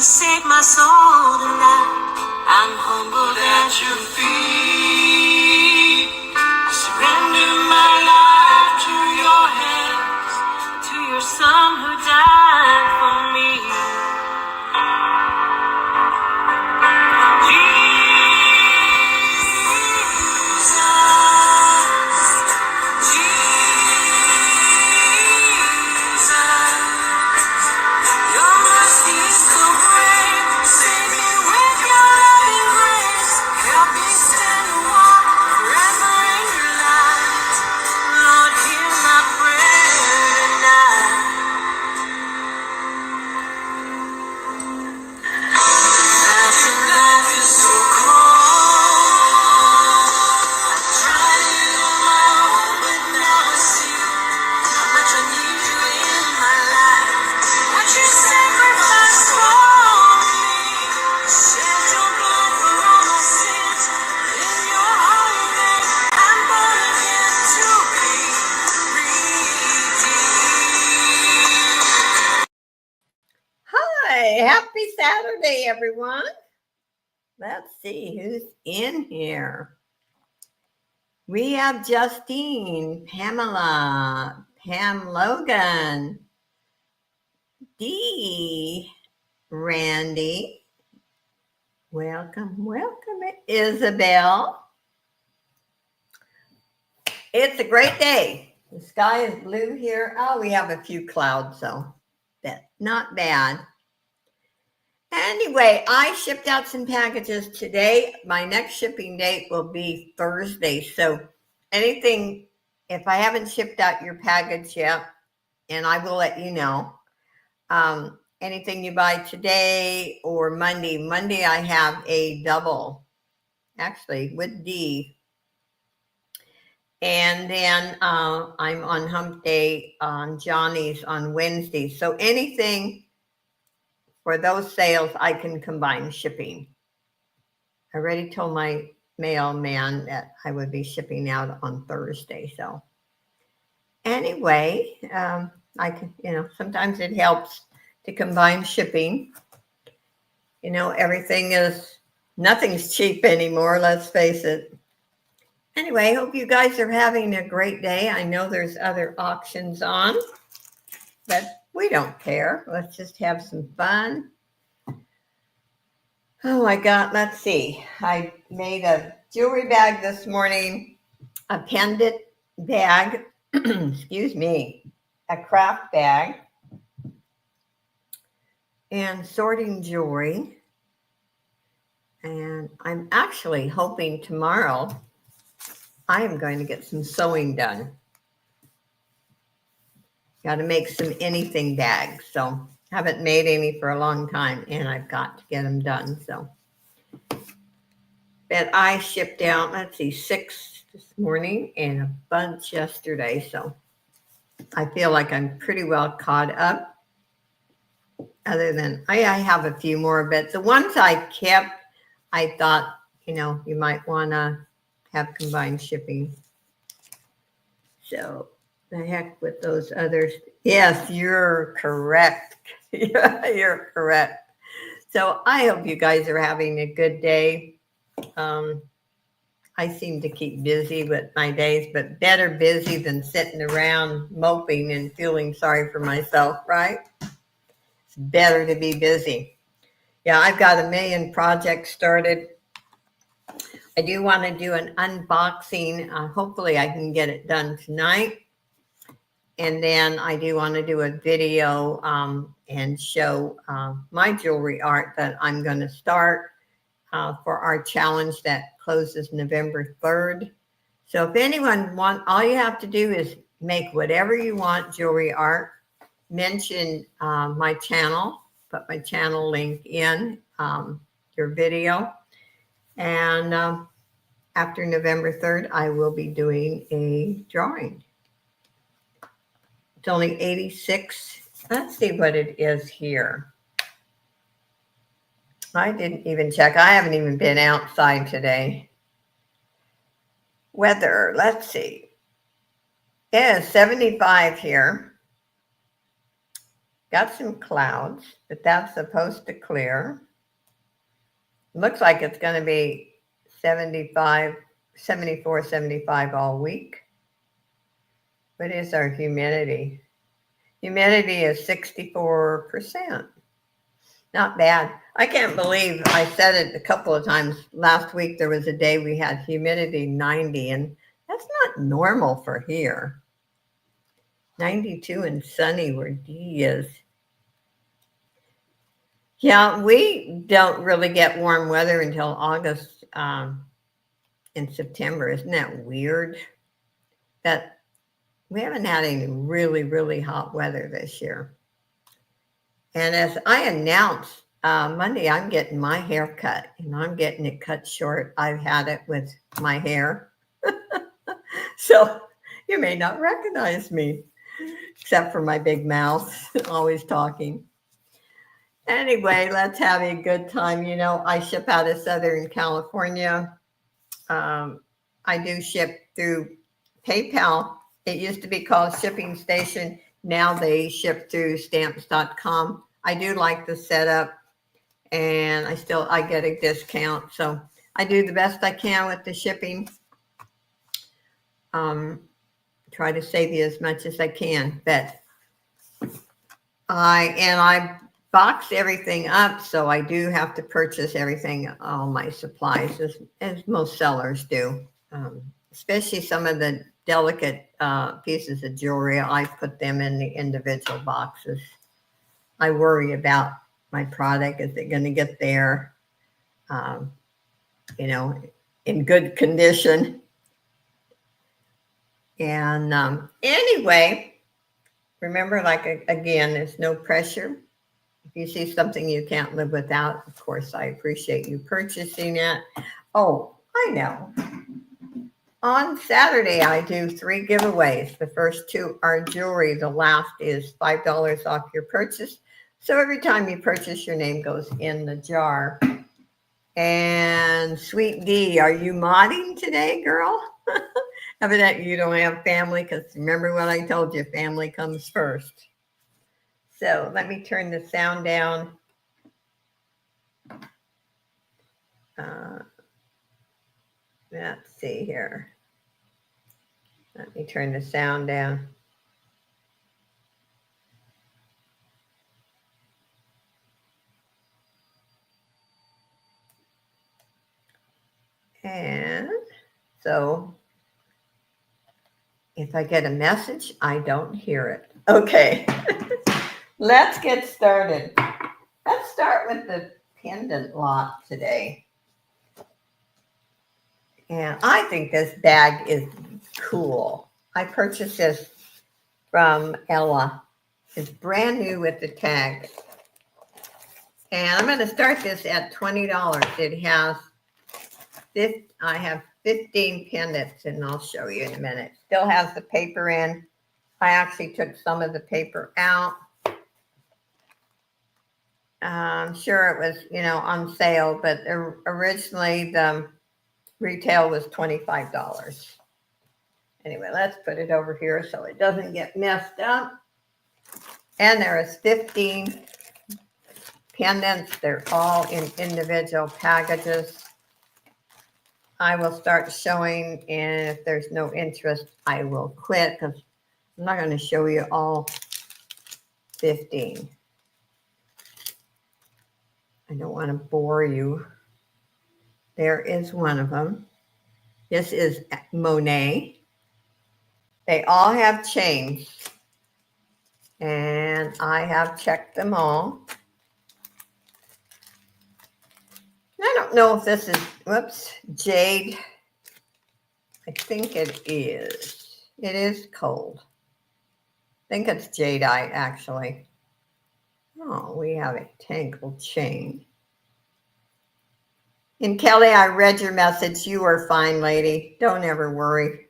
save my soul tonight. I'm humbled at your feet. I surrender my life to your hands, to your son who died for me. Happy Saturday, everyone. Let's see who's in here. We have Justine, Pamela, Pam Logan, Dee, Randy. Welcome, Isabel. It's a great day. The sky is blue here. Oh, we have a few clouds, so that's not bad. Anyway, I shipped out some packages today. My next shipping date will be Thursday. So anything, if I haven't shipped out your package yet, and I will let you know, anything you buy today or Monday I have a double, actually, with D. And then I'm on hump day on Johnny's on Wednesday. So anything for those sales, I can combine shipping. I already told my mailman that I would be shipping out on Thursday. So anyway, I can, sometimes it helps to combine shipping. Nothing's cheap anymore, let's face it. Anyway, I hope you guys are having a great day. I know there's other auctions on, but we don't care. Let's just have some fun. Oh my God, let's see. I made a jewelry bag this morning, a pendant bag, excuse me, a craft bag, and sorting jewelry. And I'm actually hoping tomorrow I am going to get some sewing done. Got to make some anything bags. So haven't made any for a long time, and I've got to get them done. So, but I shipped out, 6 this morning and a bunch yesterday. So I feel like I'm pretty well caught up. Other than I have a few more, but the ones I kept, I thought, you might want to have combined shipping. So the heck with those others. Yes, you're correct. You're correct. So I hope you guys are having a good day. I seem to keep busy with my days, but better busy than sitting around moping and feeling sorry for myself, right? It's better to be busy. Yeah, I've got a million projects started. I do want to do an unboxing. Hopefully I can get it done tonight. And then I do want to do a video and show my jewelry art that I'm going to start for our challenge that closes November 3rd. So if anyone all you have to do is make whatever you want jewelry art, mention my channel, put my channel link in your video. And after November 3rd, I will be doing a drawing. It's only 86. Let's see what it is here. I didn't even check. I haven't even been outside today. Weather, let's see. It is 75 here. Got some clouds, but that's supposed to clear. Looks like it's going to be 75, 74, 75 all week. What is our humidity? Humidity is 64%. Not bad. I can't believe I said it a couple of times. Last week there was a day we had humidity 90, and that's not normal for here. 92 and sunny where D is. Yeah, we don't really get warm weather until August and September. Isn't that weird? That we haven't had any really, really hot weather this year. And as I announced Monday, I'm getting my hair cut, and I'm getting it cut short. I've had it with my hair. So you may not recognize me, except for my big mouth, always talking. Anyway, let's have a good time. You know, I ship out of Southern California. I do ship through PayPal. It used to be called Shipping Station. Now they ship through stamps.com. I do like the setup, and I get a discount. So I do the best I can with the shipping. Try to save you as much as I can. But I box everything up, so I do have to purchase everything, all my supplies, as most sellers do. Especially some of the delicate pieces of jewelry, I put them in the individual boxes. I worry about my product. Is it going to get there, in good condition? And anyway, remember, again, there's no pressure. If you see something you can't live without, of course, I appreciate you purchasing it. Oh, I know. On Saturday, I do 3 giveaways. The first 2 are jewelry. The last is $5 off your purchase. So every time you purchase, your name goes in the jar. And Sweet D, are you modding today, girl? Evidently you don't have family, because remember what I told you, family comes first. So let me turn the sound down. Let's see here. Let me turn the sound down. And so if I get a message, I don't hear it. Okay. Let's get started. Let's start with the pendant lot today. And I think this bag is cool. I purchased this from Ella. It's brand new with the tag. And I'm going to start this at $20. It has I have 15 pendants, and I'll show you in a minute. Still has the paper in. I actually took some of the paper out. I'm sure it was, on sale, but originally the retail was $25. Anyway, let's put it over here so it doesn't get messed up. And there is 15 pendants. They're all in individual packages. I will start showing, and if there's no interest, I will quit, because I'm not going to show you all 15. I don't want to bore you. There is one of them. This is Monet. They all have chains, and I have checked them all. I don't know if this is, jade. I think it is. It is cold. I think it's jadeite, actually. Oh, we have a tangled chain. And Kelly, I read your message. You are fine, lady. Don't ever worry.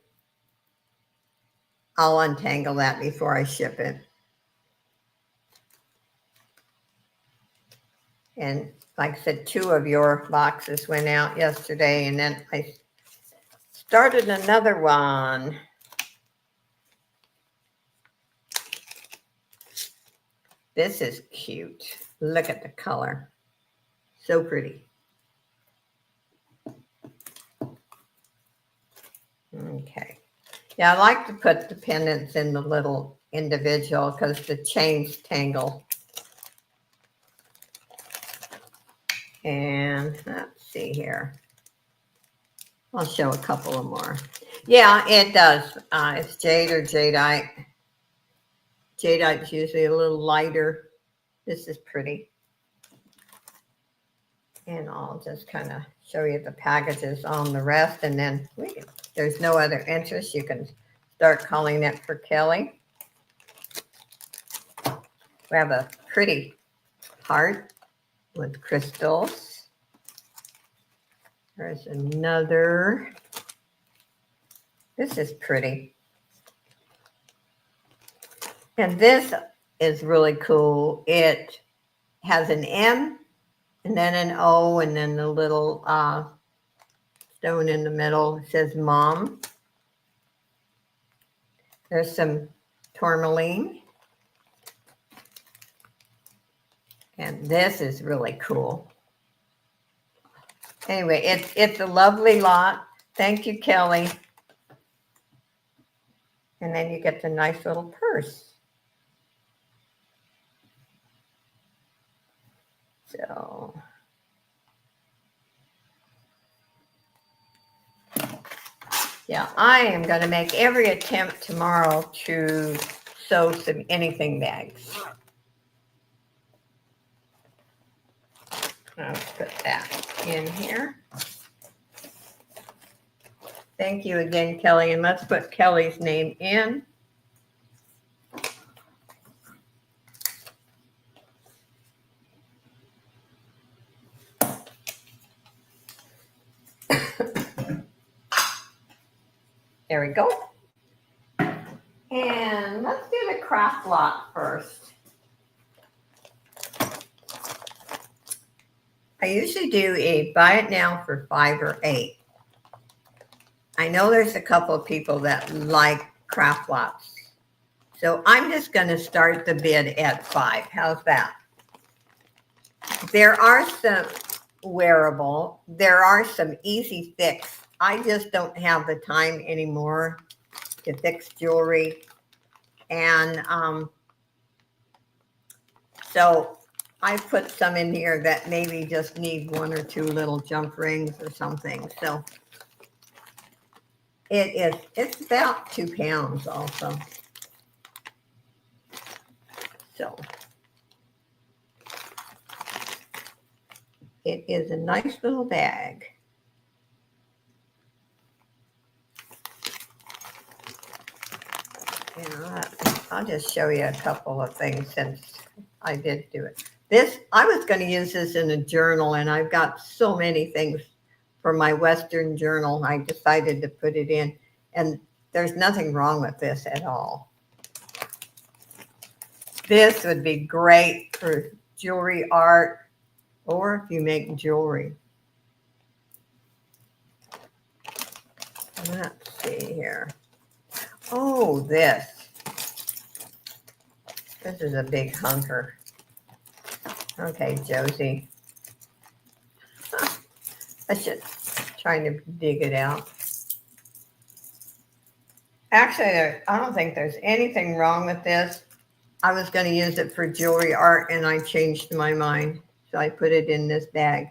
I'll untangle that before I ship it. And like I said, 2 of your boxes went out yesterday, and then I started another one. This is cute. Look at the color. So pretty. Okay. Yeah, I like to put the pendants in the little individual because the chains tangle. And let's see here. I'll show a couple of more. Yeah, it does. It's jade or jadeite. Jadeite's usually a little lighter. This is pretty. And I'll just kind of show you the packages on the rest. And then there's no other interest. You can start calling it for Kelly. We have a pretty heart with crystals. There's another. This is pretty. And this is really cool. It has an M and then an O and then the little stone in the middle. It says Mom. There's some tourmaline. And this is really cool. Anyway, it's a lovely lot. Thank you, Kelly. And then you get the nice little purse. So, yeah, I am going to make every attempt tomorrow to sew some anything bags. I'll put that in here. Thank you again, Kelly. And let's put Kelly's name in. There we go. And let's do the craft lot first. I usually do a buy it now for 5 or 8. I know there's a couple of people that like craft lots. So I'm just going to start the bid at 5. How's that? There are some wearable. There are some easy fix. I just don't have the time anymore to fix jewelry. And so I put some in here that maybe just need 1 or 2 little jump rings or something. So it's about 2 pounds also. So it is a nice little bag. And I'll just show you a couple of things since I did do it. This, I was going to use this in a journal, and I've got so many things for my Western journal. I decided to put it in, and there's nothing wrong with this at all. This would be great for jewelry art, or if you make jewelry. Let's see here. Oh, this is a big hunker. Okay, Josie. I should trying to dig it out. Actually, I don't think there's anything wrong with this. I was going to use it for jewelry art, and I changed my mind. So I put it in this bag.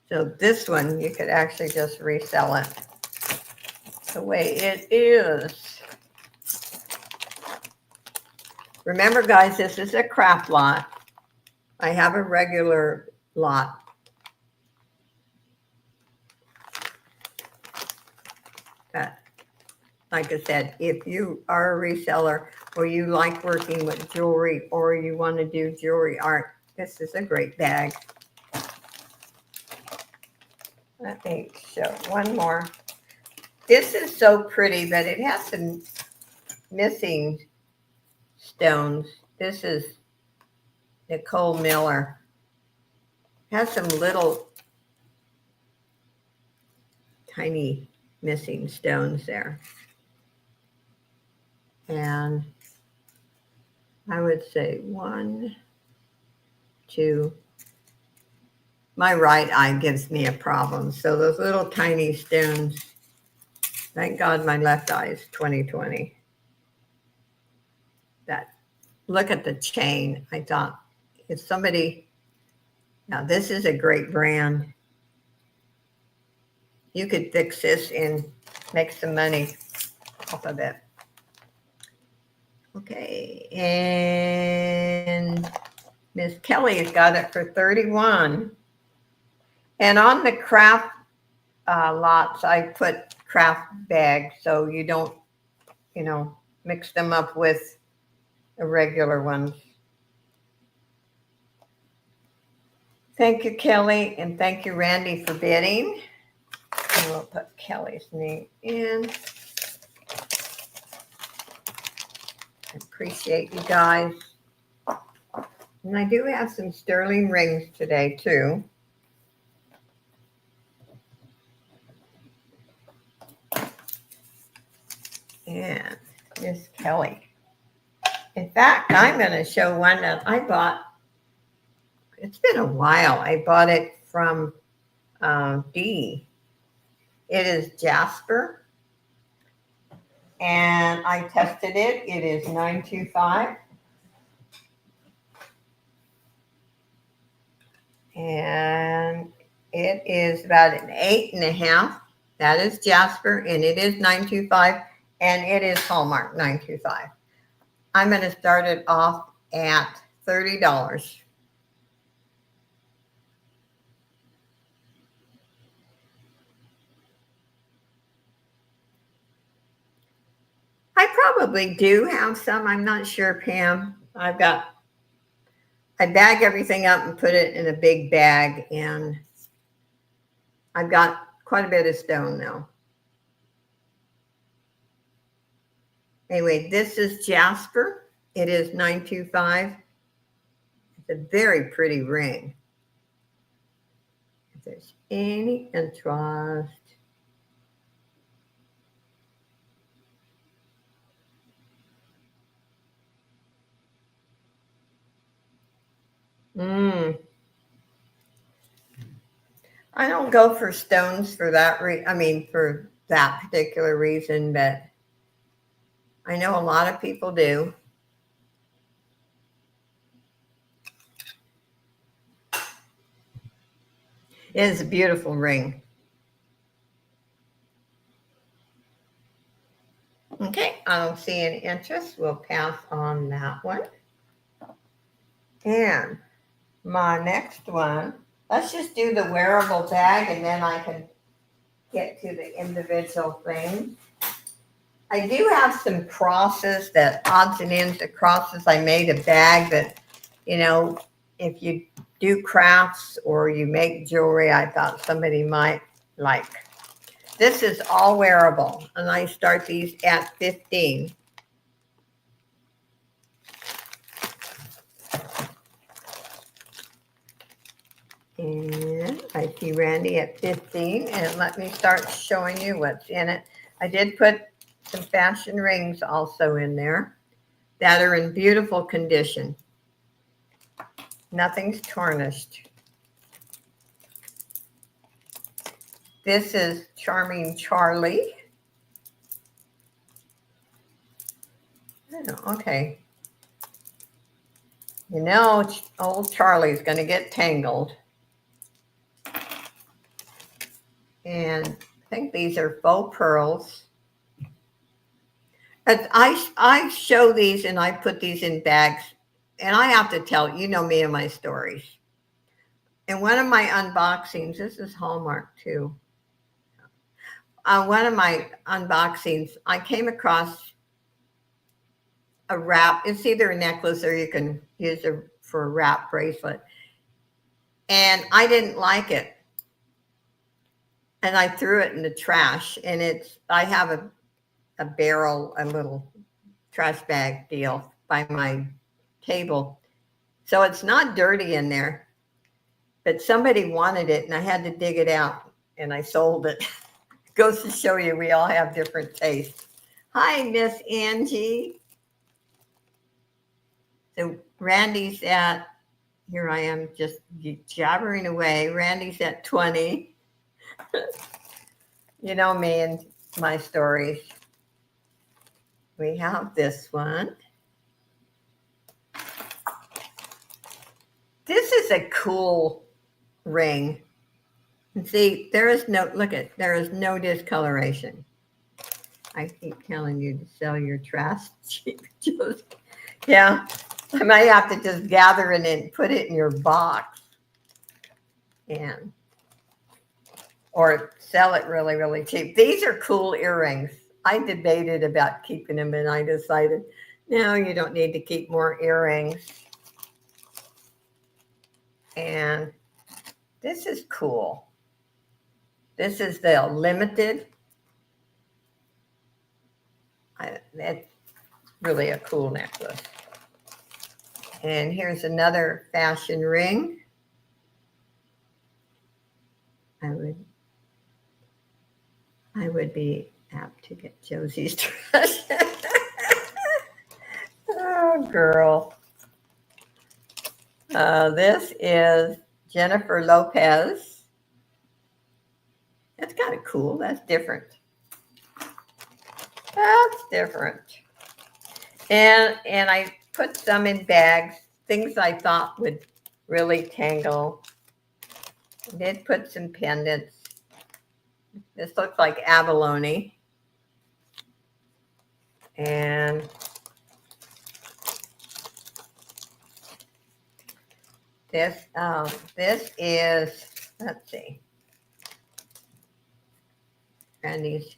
So this one, you could actually just resell it the way it is. Remember, guys, this is a craft lot. I have a regular lot. Like I said, if you are a reseller or you like working with jewelry or you want to do jewelry art, this is a great bag. Let me show one more. This is so pretty, but it has some missing stones. This is Nicole Miller. It has some little tiny missing stones there. And I would say 1, 2. My right eye gives me a problem. So those little tiny stones, thank God my left eye is 20/20. That, look at the chain. I thought, if somebody, now this is a great brand. You could fix this and make some money off of it. Okay, and Miss Kelly's got it for 31. And on the craft lots, I put craft bags so you don't, mix them up with the regular ones. Thank you, Kelly, and thank you, Randy, for bidding. And we'll put Kelly's name in. I appreciate you guys. And I do have some sterling rings today, too. And Miss Kelly. In fact, I'm going to show one that I bought. It's been a while. I bought it from Dee. It is Jasper. And I tested it. It is 925. And it is about an 8.5. That is Jasper, and it is 925, and it is Hallmark 925. I'm going to start it off at $30. I probably do have some. I'm not sure, Pam. I bag everything up and put it in a big bag, and I've got quite a bit of stone now. Anyway, this is Jasper. It is 925. It's a very pretty ring. If there's any interest. I don't go for stones for that for that particular reason, but I know a lot of people do. It is a beautiful ring. Okay, I don't see any interest. We'll pass on that one. And my next one, let's just do the wearable bag and then I can get to the individual things. I do have some crosses, that odds and ends of crosses. I made a bag that, if you do crafts or you make jewelry, I thought somebody might like. This is all wearable, and I start these at 15. And I see Randy at 15, and let me start showing you what's in it. I did put some fashion rings also in there that are in beautiful condition. Nothing's tarnished. This is Charming Charlie. Okay. Old Charlie's going to get tangled. And I think these are faux pearls. I show these and I put these in bags. And I have to tell you, me and my stories. In one of my unboxings, this is Hallmark too. On one of my unboxings, I came across a wrap. It's either a necklace or you can use it for a wrap bracelet. And I didn't like it. And I threw it in the trash. And I have a barrel, a little trash bag deal by my table. So it's not dirty in there. But somebody wanted it and I had to dig it out and I sold it. Goes to show you we all have different tastes. Hi, Miss Angie. So Randy's at, here I am just jabbering away. Randy's at 20. You know me and my stories. We have this one. This is a cool ring. And see, there is no discoloration. I keep telling you to sell your trash. Yeah, I might have to just gather it and put it in your box, and or sell it really, really cheap. These are cool earrings. I debated about keeping them, and I decided, no, you don't need to keep more earrings. And this is cool. This is the limited. That's really a cool necklace. And here's another fashion ring. I would be apt to get Josie's dress. Oh, girl. This is Jennifer Lopez. That's kind of cool. That's different. That's different. And I put some in bags, things I thought would really tangle. I did put some pendants. This looks like abalone. And this is, let's see, Randy's,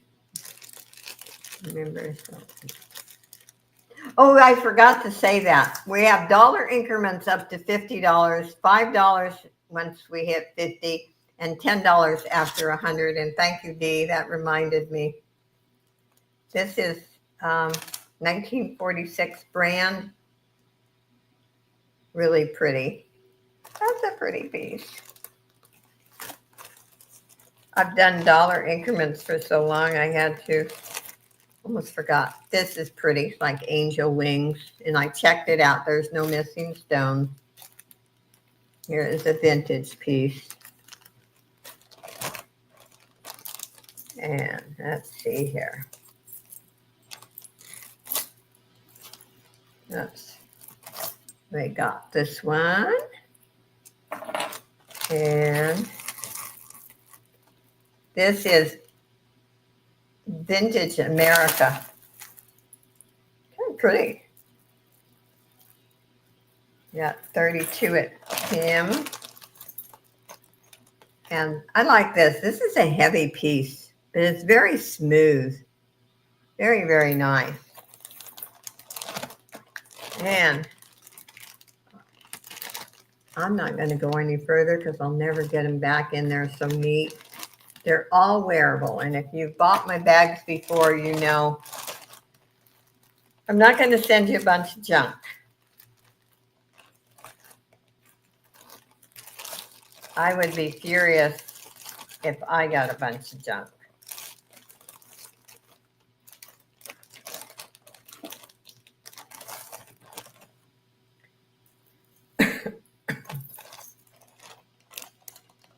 remember something. Oh, I forgot to say that. We have dollar increments up to $50, $5 once we hit 50, and $10 after 100. And thank you, Dee. That reminded me. This is 1946 brand. Really pretty. That's a pretty piece. I've done dollar increments for so long, I had to, almost forgot. This is pretty, it's like angel wings. And I checked it out. There's no missing stone. Here is a vintage piece. And let's see here. Oops. We got this one. And this is Vintage America. Kind of pretty. Got 32 at Kim. And I like this. This is a heavy piece, but it's very smooth. Very, very nice. And I'm not going to go any further because I'll never get them back in there so neat. They're all wearable. And if you've bought my bags before, you know I'm not going to send you a bunch of junk. I would be furious if I got a bunch of junk.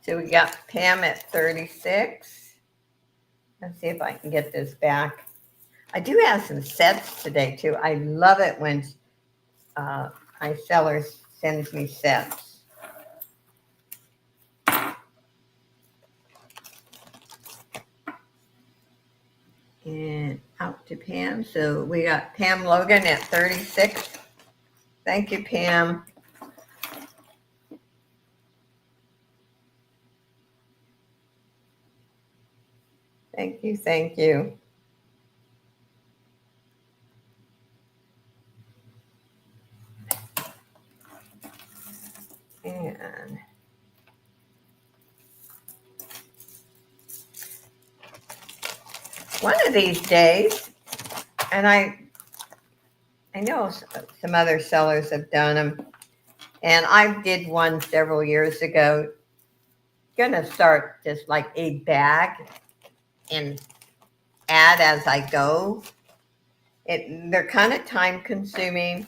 So we got Pam at 36. Let's see if I can get this back. I do have some sets today too. I love it when my seller sends me sets. And out to Pam. So we got Pam Logan at 36. Thank you, Pam. Thank you, thank you. And one of these days, and I know some other sellers have done them, and I did one several years ago. Gonna start just like a bag and add as I go. They're kind of time consuming,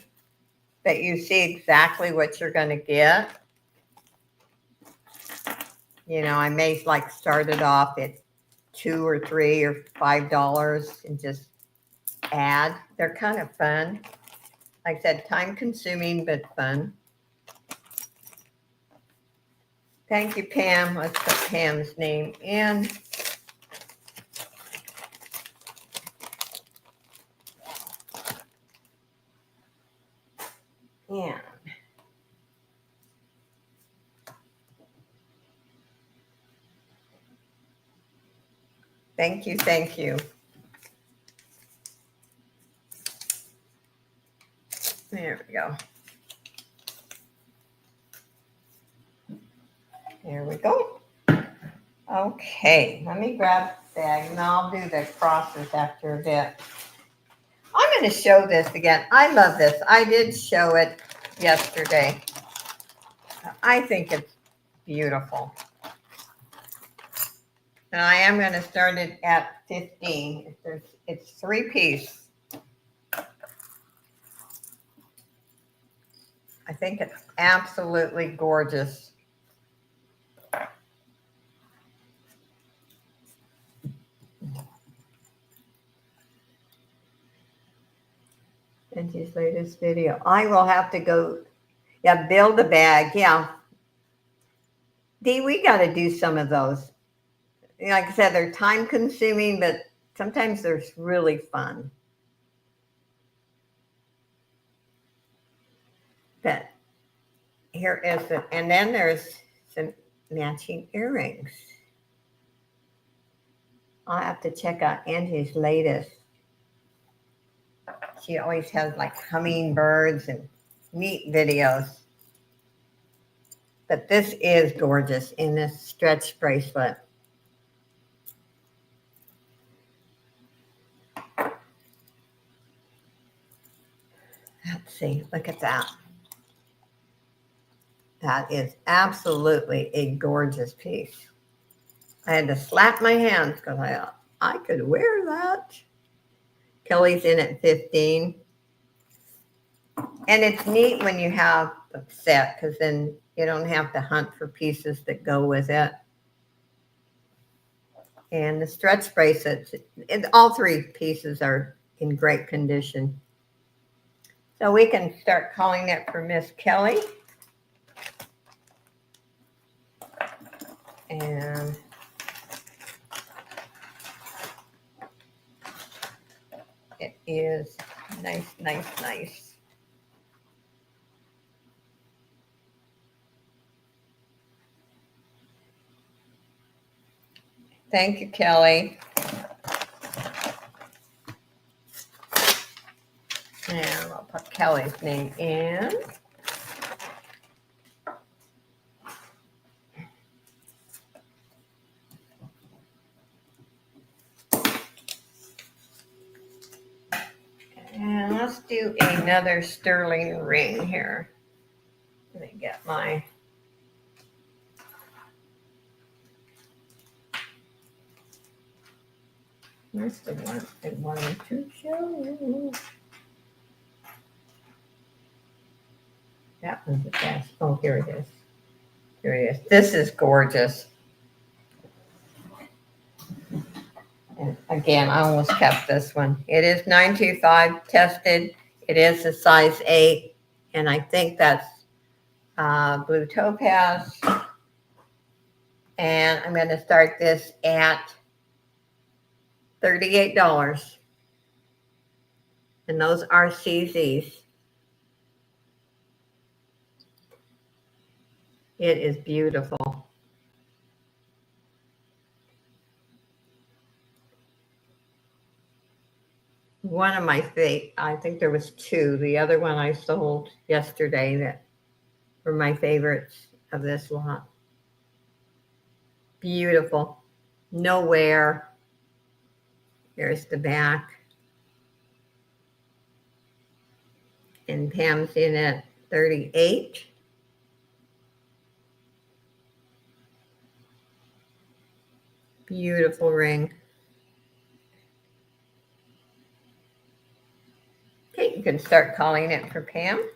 that you see exactly what you're going to get. You know, I may like start it off at $2 or $3 or $5 and just add. They're kind of fun. Like I said, time consuming, but fun. Thank you, Pam. Let's put Pam's name in. And thank you, thank you. There we go. There we go. Okay, let me grab the bag and I'll do the crosses after a bit. I'm going to show this again. I love this. I did show it yesterday. I think it's beautiful. And I am going to start it at 15. It's 3-piece. I think it's absolutely gorgeous. Benji's latest video. I will have to go, yeah, build a bag. Yeah. Dee, we got to do some of those. Like I said, they're time consuming, but sometimes they're really fun. But here is it. And then there's some matching earrings. I'll have to check out Angie's latest. She always has like hummingbirds and neat videos. But this is gorgeous in this stretch bracelet. Let's see, look at that. That is absolutely a gorgeous piece. I had to slap my hands because I thought I could wear that. Kelly's in at 15. And it's neat when you have a set because then you don't have to hunt for pieces that go with it. And the stretch bracelets, all 3 pieces are in great condition. So we can start calling it for Miss Kelly. And it is nice, nice, nice. Thank you, Kelly. And I'll put Kelly's name in. And let's do another sterling ring here. Let me get my... Where's the one I wanted to show? That one's the best. Oh, here it is. Here it is. This is gorgeous. And again, I almost kept this one. It is 925 tested. It is a size 8. And I think that's blue topaz. And I'm going to start this at $38. And those are CZs. It is beautiful. One of my favorite, I think there was 2. The other one I sold yesterday that were my favorites of this lot. Beautiful. No wear. Here's the back. And Pam's in at 38. Beautiful ring. Okay, you can start calling it for Pam.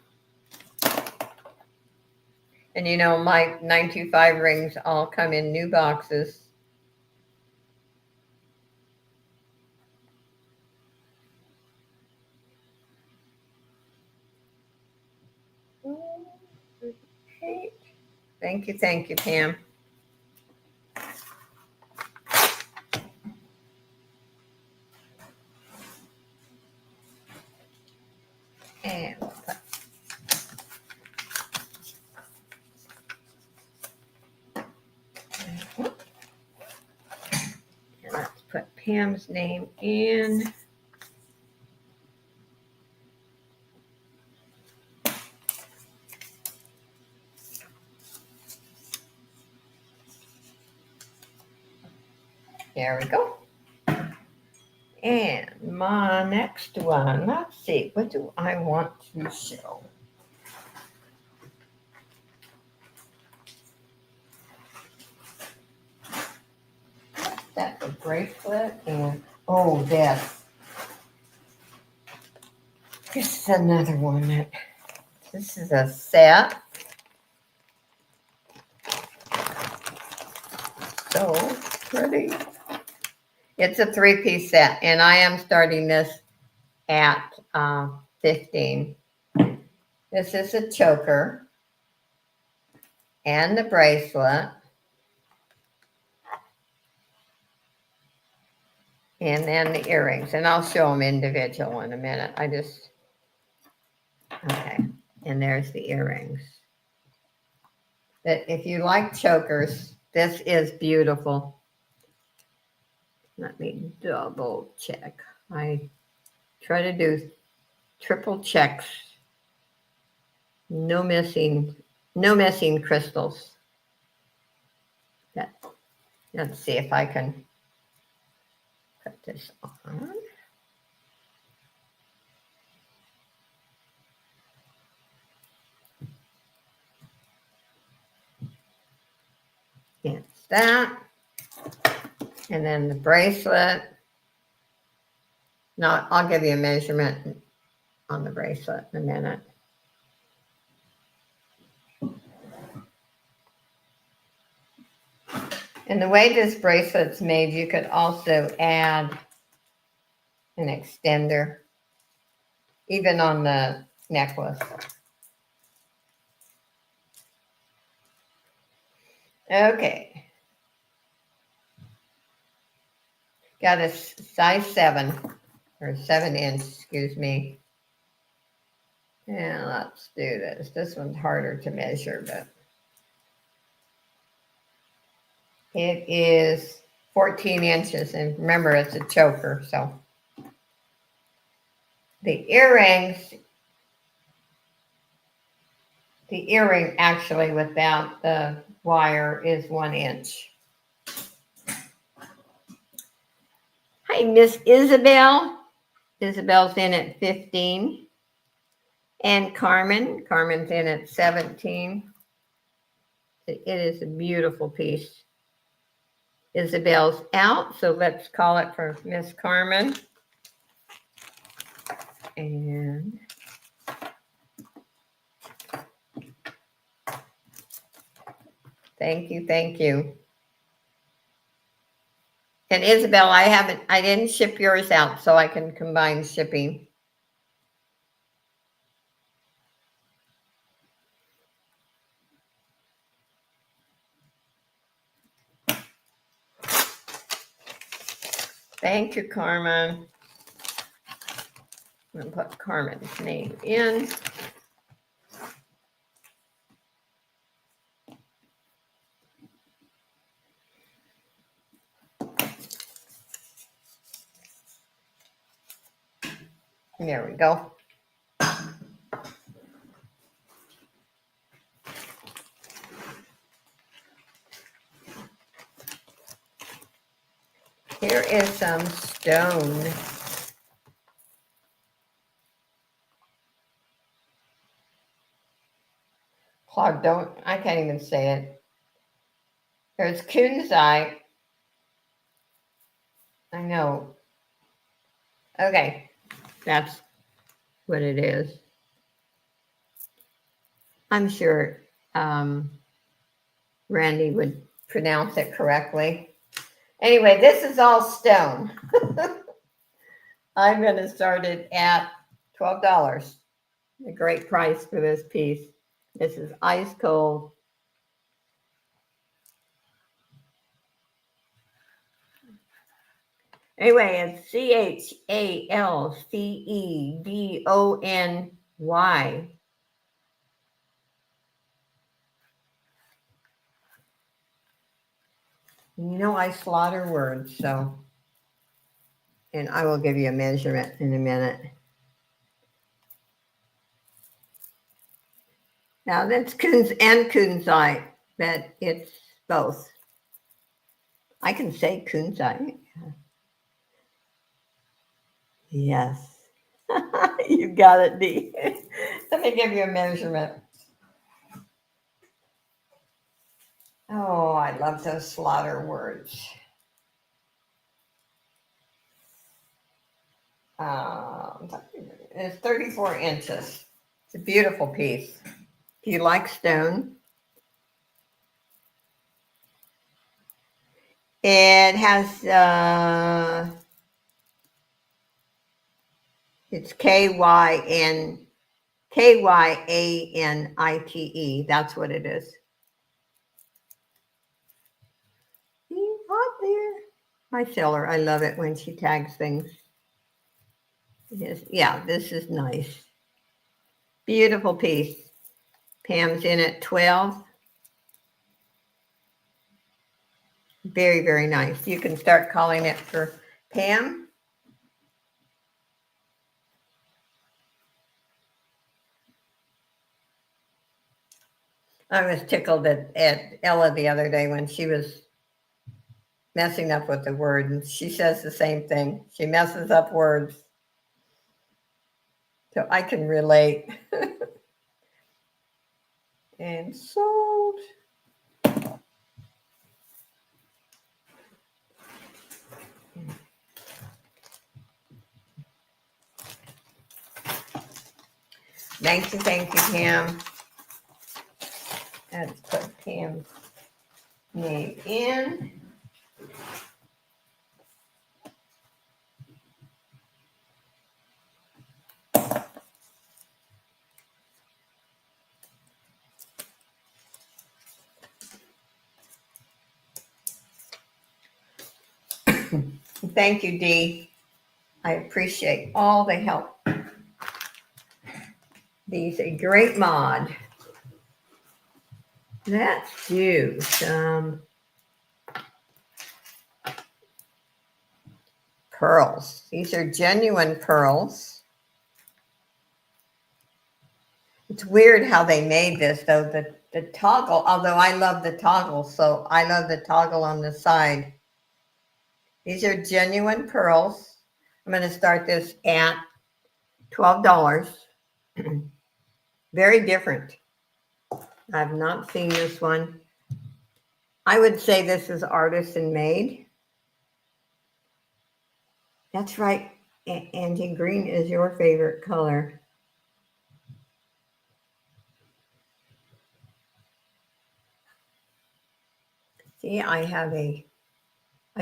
And you know, my 925 rings all come in new boxes. Okay. Thank you, Pam. And let's put Pam's name in. There we go. And my next one, let's see, what do I want to show? That's a bracelet and, oh, this. This is another one this is a set. So pretty. It's a 3-piece set, and I am starting this at 15. This is a choker and the bracelet. And then the earrings, and I'll show them individual in a minute. Okay. And there's the earrings. But if you like chokers, this is beautiful. Let me double check. I try to do triple checks. No missing crystals. Let's see if I can put this on. It's that. And then the bracelet. Now, I'll give you a measurement on the bracelet in a minute. And the way this bracelet's made, you could also add an extender, even on the necklace. Okay. Got a size 7, or 7-inch, excuse me. And let's do this. This one's harder to measure, but it is 14 inches. And remember, it's a choker, so. The earring actually without the wire is 1 inch. Hi, Miss Isabel. Isabel's in at 15. And Carmen's in at 17. It is a beautiful piece. Isabel's out, so let's call it for Miss Carmen. And thank you. And Isabel, I didn't ship yours out, so I can combine shipping. Thank you, Carmen. I'm going to put Carmen's name in. There we go. Here is some stone. Claude, I can't even say it. There's kunzite. I know. Okay, that's what it is. I'm sure Randy would pronounce it correctly. Anyway, this is all stone. I'm going to start it at $12. A great price for this piece. This is ice cold. Anyway, it's CHALCEDONY. You know, I slaughter words, so, and I will give you a measurement in a minute. Now that's Kunz and Kunzite, but it's both. I can say Kunzite. Yes. You got it, Dee. Let me give you a measurement. Oh, I love those slaughter words. It's 34 inches. It's a beautiful piece. If you like stone, it has, it's KYANITE. That's what it is. Hot there. My seller, I love it when she tags things. Yes, yeah, this is nice. Beautiful piece. Pam's in at 12. Very, very nice. You can start calling it for Pam. I was tickled at Ella the other day when she was messing up with the word, and she says the same thing. She messes up words. So I can relate. And sold. Thank you, Pam. Let's put Pam's name in. Thank you, Dee. I appreciate all the help. Dee's a great mod. Let's do some pearls. These are genuine pearls. It's weird how they made this, though. The toggle, although I love the toggle, so I love the toggle on the side. These are genuine pearls. I'm going to start this at $12. Very different. I've not seen this one. I would say this is artisan made. That's right. Angie, green is your favorite color. See, I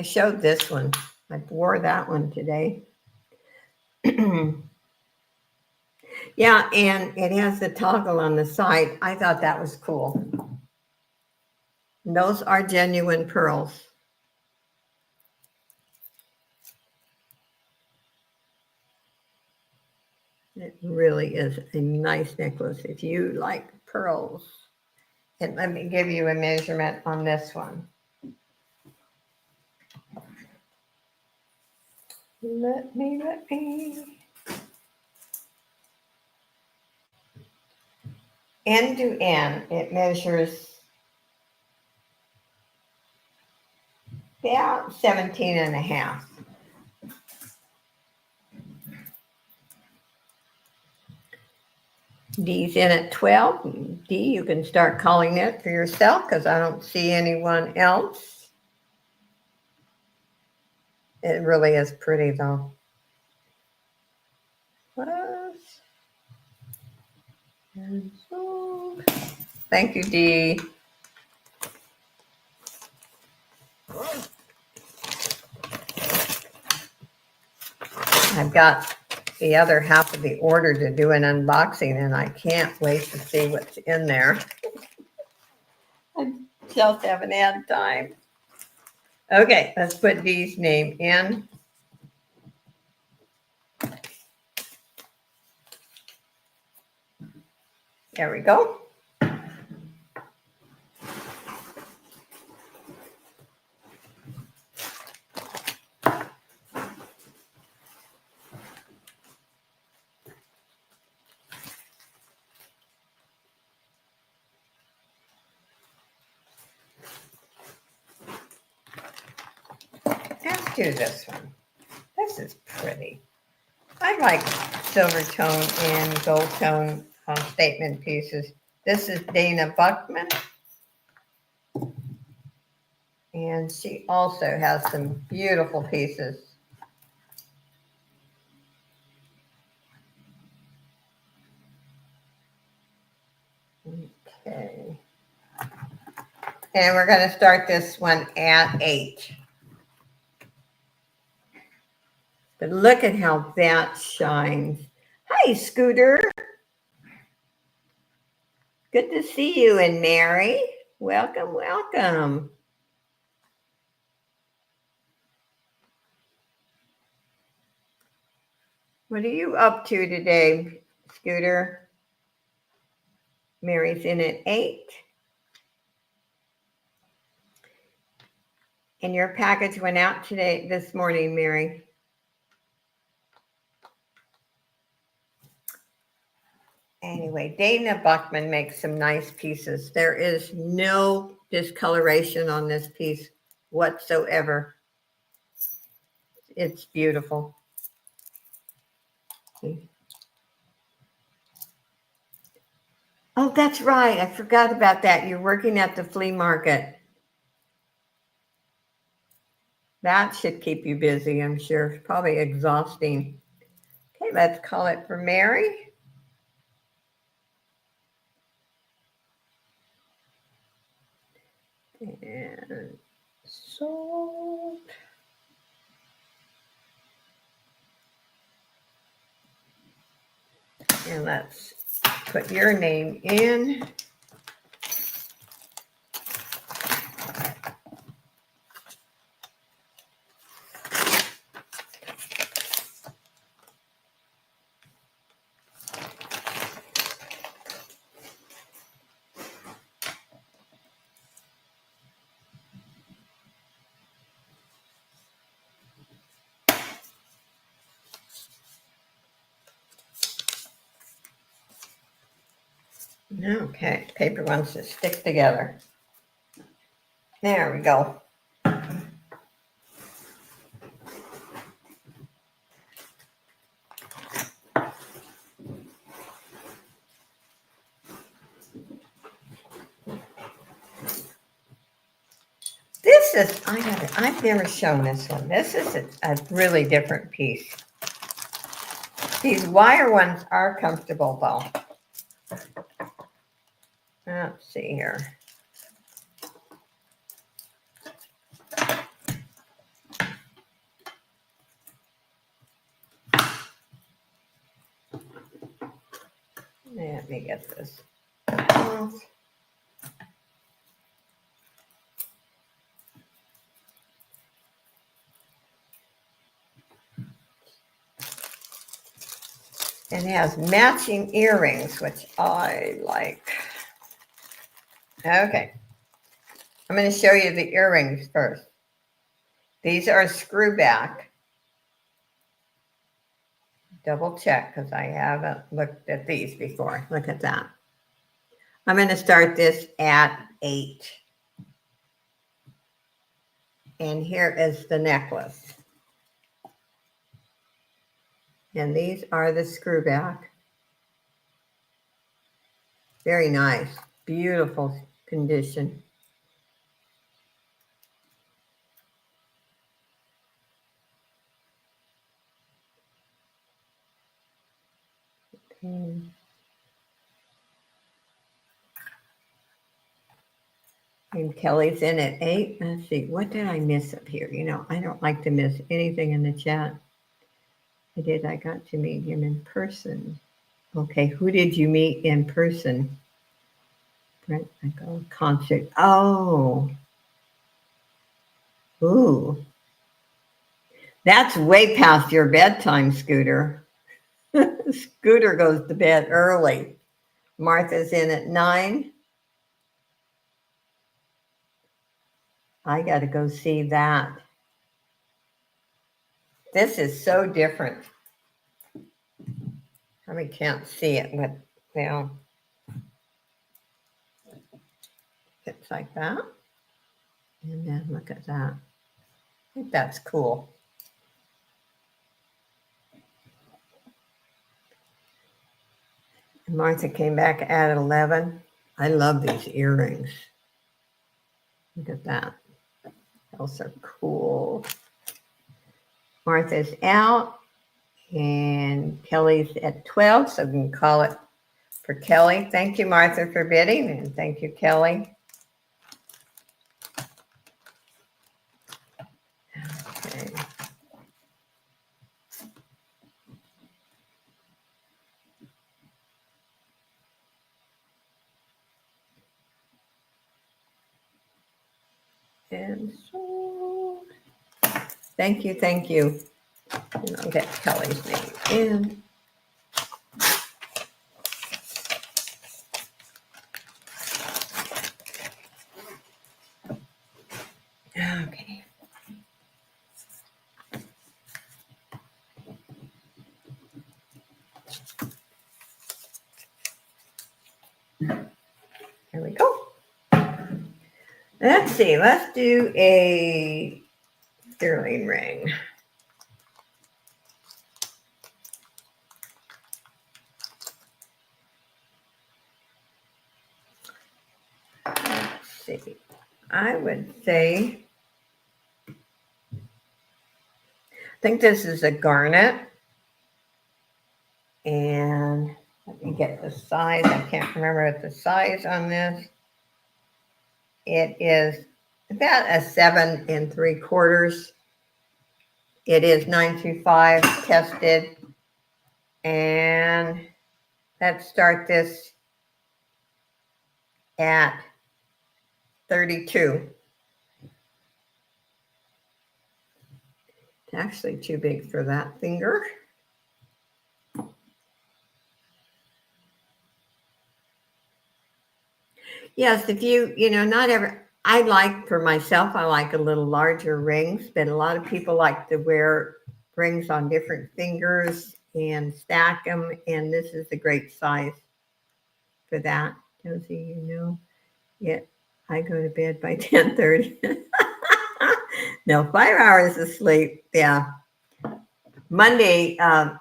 showed this one. I wore that one today. Yeah, and it has the toggle on the side. I thought that was cool. And those are genuine pearls. It really is a nice necklace if you like pearls. And let me give you a measurement on this one. Let me. End to end, it measures about 17 and a half. D's in at 12. D, you can start calling it for yourself because I don't see anyone else. It really is pretty though. What else? And sold. Thank you, Dee. I've got the other half of the order to do an unboxing, and I can't wait to see what's in there. I just haven't had time. Okay, let's put Dee's name in. There we go. Let's do this one. This is pretty. I like silver tone and gold tone statement pieces. This is Dana Buckman. And she also has some beautiful pieces. Okay. And we're going to start this one at 8. But look at how that shines. Hi, Scooter. Good to see you, and Mary. Welcome, welcome. What are you up to today, Scooter? Mary's in at 8. And your package went out this morning, Mary. Anyway, Dana Buckman makes some nice pieces. There is no discoloration on this piece whatsoever. It's beautiful. Oh, that's right. I forgot about that. You're working at the flea market. That should keep you busy, I'm sure. It's probably exhausting. Okay, let's call it for Mary. And sold. And let's put your name in. Okay, paper wants to stick together. There we go. This is, I've never shown this one. This is a really different piece. These wire ones are comfortable though. Let's see here. Let me get this off. And it has matching earrings, which I like. Okay. I'm going to show you the earrings first. These are screw back. Double check because I haven't looked at these before. Look at that. I'm going to start this at 8. And here is the necklace. And these are the screw back. Very nice. Beautiful condition. Okay. And Kelly's in at 8. Let's see, what did I miss up here? You know, I don't like to miss anything in the chat. I got to meet him in person. Okay, who did you meet in person? Brent, I go concert. Oh, ooh, that's way past your bedtime, Scooter. Scooter goes to bed early. Martha's in at 9. I got to go see that. This is so different. I can't see it, but well, it's like that. And then look at that. I think that's cool. Martha came back at 11. I love these earrings. Look at that. Those are cool. Martha's out and Kelly's at 12, so we can call it for Kelly. Thank you, Martha, for bidding, and thank you, Kelly. Okay. And so, thank you, thank you. And I'll get Kelly's name in. Okay. There we go. Let's see. Let's do a sterling ring. Let's see. I would say, I think this is a garnet. And let me get the size. I can't remember the size on this. It is about a 7 3/4. It is 925 tested. And let's start this at 32. It's actually too big for that finger. Yes, if you know, not every, I like for myself, I like a little larger rings, but a lot of people like to wear rings on different fingers and stack them. And this is a great size for that. Josie, you know, yeah, I go to bed by 10:30. No, 5 hours of sleep. Yeah. Monday, I'm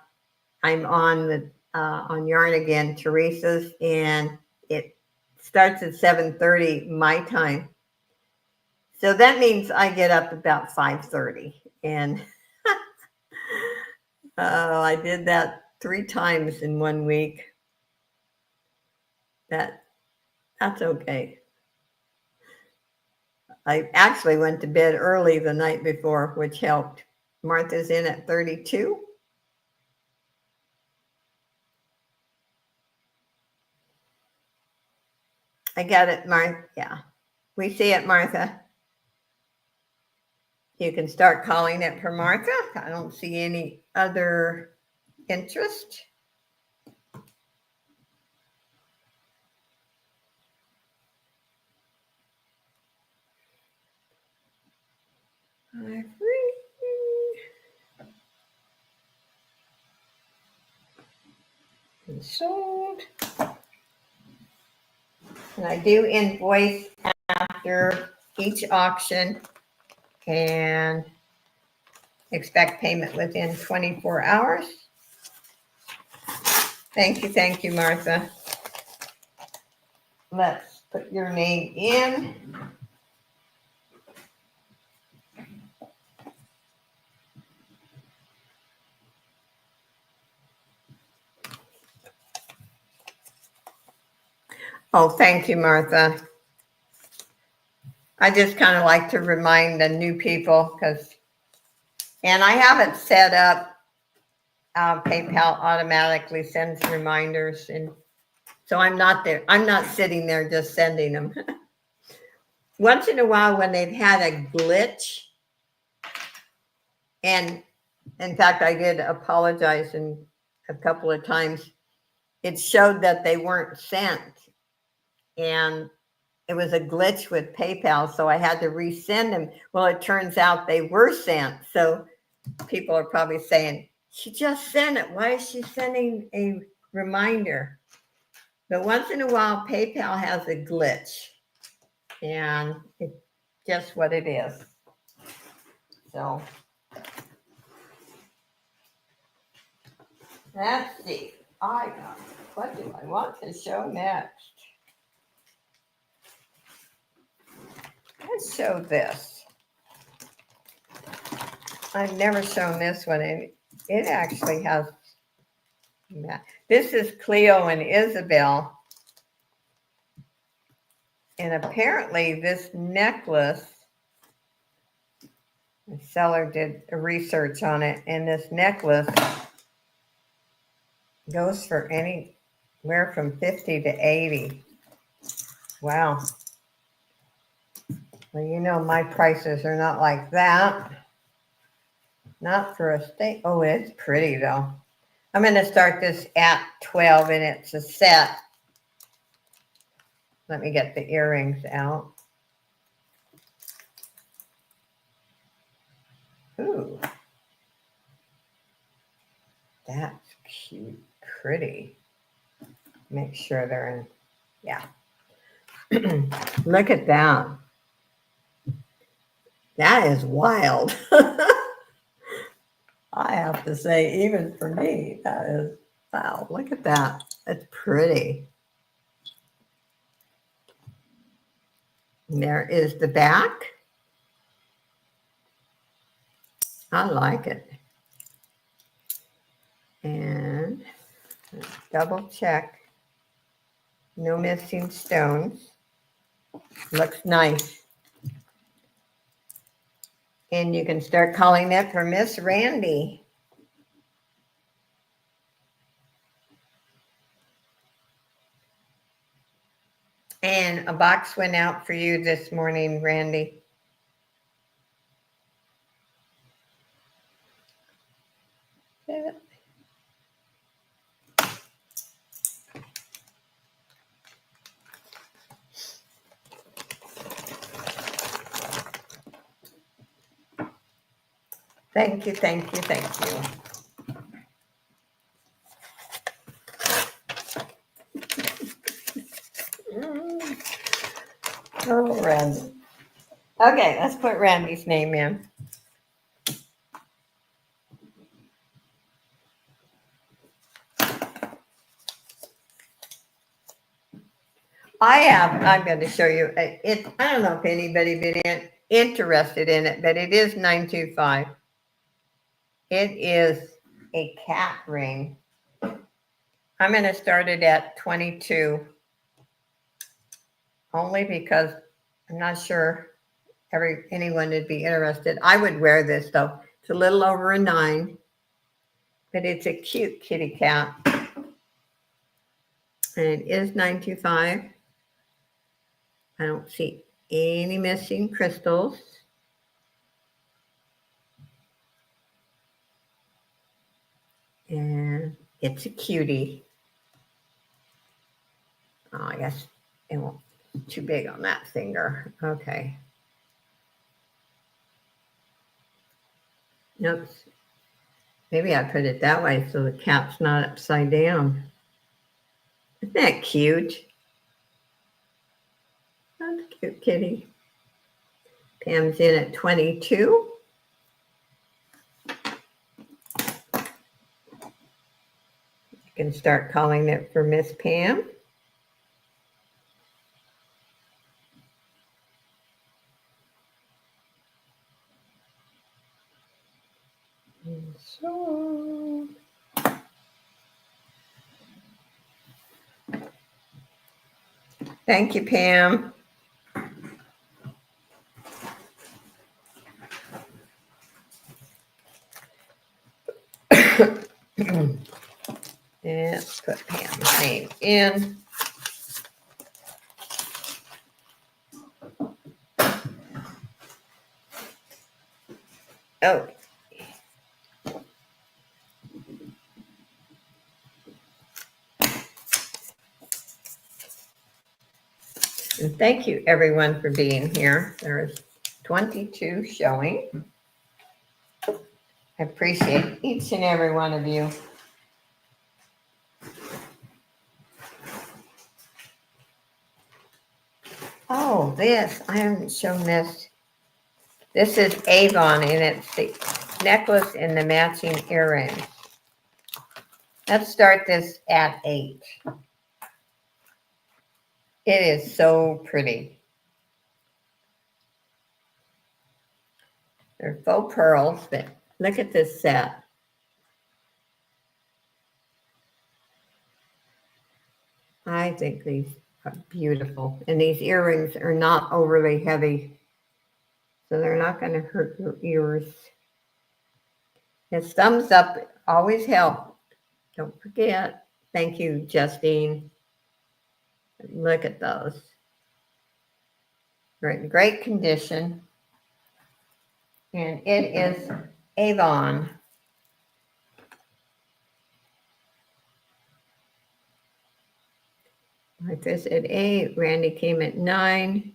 on Yarn Again, Teresa's, and it starts at 7:30 my time. So that means I get up about 5:30, and I did that 3 times in 1 week. That's okay. I actually went to bed early the night before, which helped. Martha's in at 32. I got it, Martha. Yeah, we see it, Martha. You can start calling it for Martha. I don't see any other interest. And sold. And I do invoice after each auction and expect payment within 24 hours. Thank you, Martha. Let's put your name in. Oh, thank you, Martha. I just kind of like to remind the new people and I have it set up. PayPal automatically sends reminders, and so I'm not there. I'm not sitting there just sending them. Once in a while, when they've had a glitch, and in fact, I did apologize a couple of times. It showed that they weren't sent, and it was a glitch with PayPal, so I had to resend them. Well, it turns out they were sent. So people are probably saying, she just sent it. Why is she sending a reminder? But once in a while, PayPal has a glitch, and it's just what it is. So let's see. What do I want to show next? Let's show this. I've never shown this one, and it actually has. This is Cleo and Isabel. And apparently this necklace, the seller did a research on it, and this necklace goes for anywhere from 50 to 80. Wow. Well, you know, my prices are not like that. Not for a steak. Oh, it's pretty though. I'm going to start this at 12, and it's a set. Let me get the earrings out. Ooh. That's cute. Pretty. Make sure they're in. Yeah. Look at that. That is wild. I have to say, even for me, that is, wow, look at that. That's pretty. And there is the back. I like it. And double check. No missing stones. Looks nice. And you can start calling it for Miss Randy. And a box went out for you this morning, Randy. Thank you, thank you, thank you. Oh, Randy. Okay, let's put Randy's name in. I'm going to show you. I don't know if anybody been interested in it, but it is 925. It is a cat ring. I'm going to start it at 22, only because I'm not sure anyone would be interested. I would wear this though. It's a little over a 9, but it's a cute kitty cat, and it is 925. I don't see any missing crystals. And it's a cutie. Oh, I guess it won't too big on that finger. Okay. Nope. Maybe I put it that way so the cat's not upside down. Isn't that cute? That's cute, kitty. Pam's in at 22. You can start calling it for Miss Pam. And so, thank you, Pam. Let's put Pam's name in. Oh. And thank you everyone for being here. There's 22 showing. I appreciate each and every one of you. Oh, this, I haven't shown this. This is Avon, and it's the necklace and the matching earrings. Let's start this at 8. It is so pretty. They're faux pearls, but look at this set. I think these are beautiful. And these earrings are not overly heavy, so they're not going to hurt your ears. His thumbs up always help. Don't forget. Thank you, Justine. Look at those. They're in great condition. And it is Avon. Like this at 8. Randy came at 9.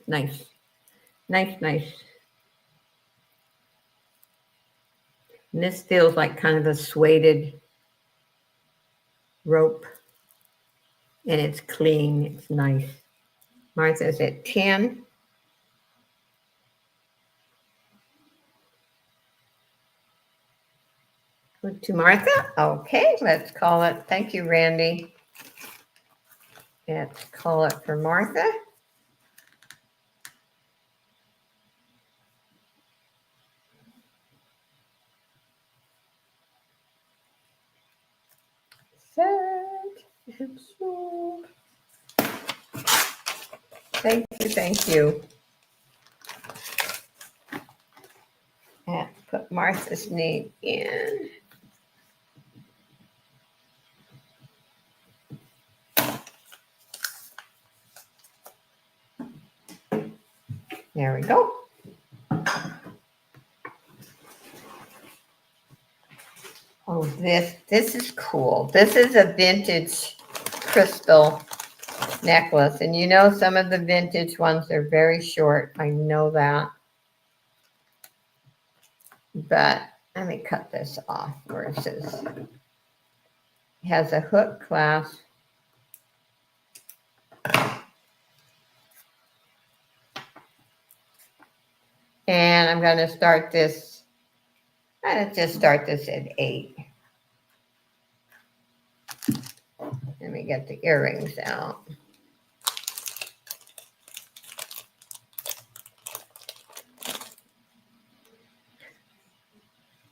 Nice. Nice, nice. And this feels like kind of a suede rope. And it's clean. It's nice. Martha's at 10. Go to Martha. Okay, let's call it. Thank you, Randy. Let's call it for Martha. Set and sold. Thank you, thank you. And put Martha's name in. There we go. Oh, this is cool. This is a vintage crystal necklace. And you know, some of the vintage ones are very short. I know that. But let me cut this off where it says it has a hook clasp. And I'm going to start this. Let's just start this at 8. Let me get the earrings out.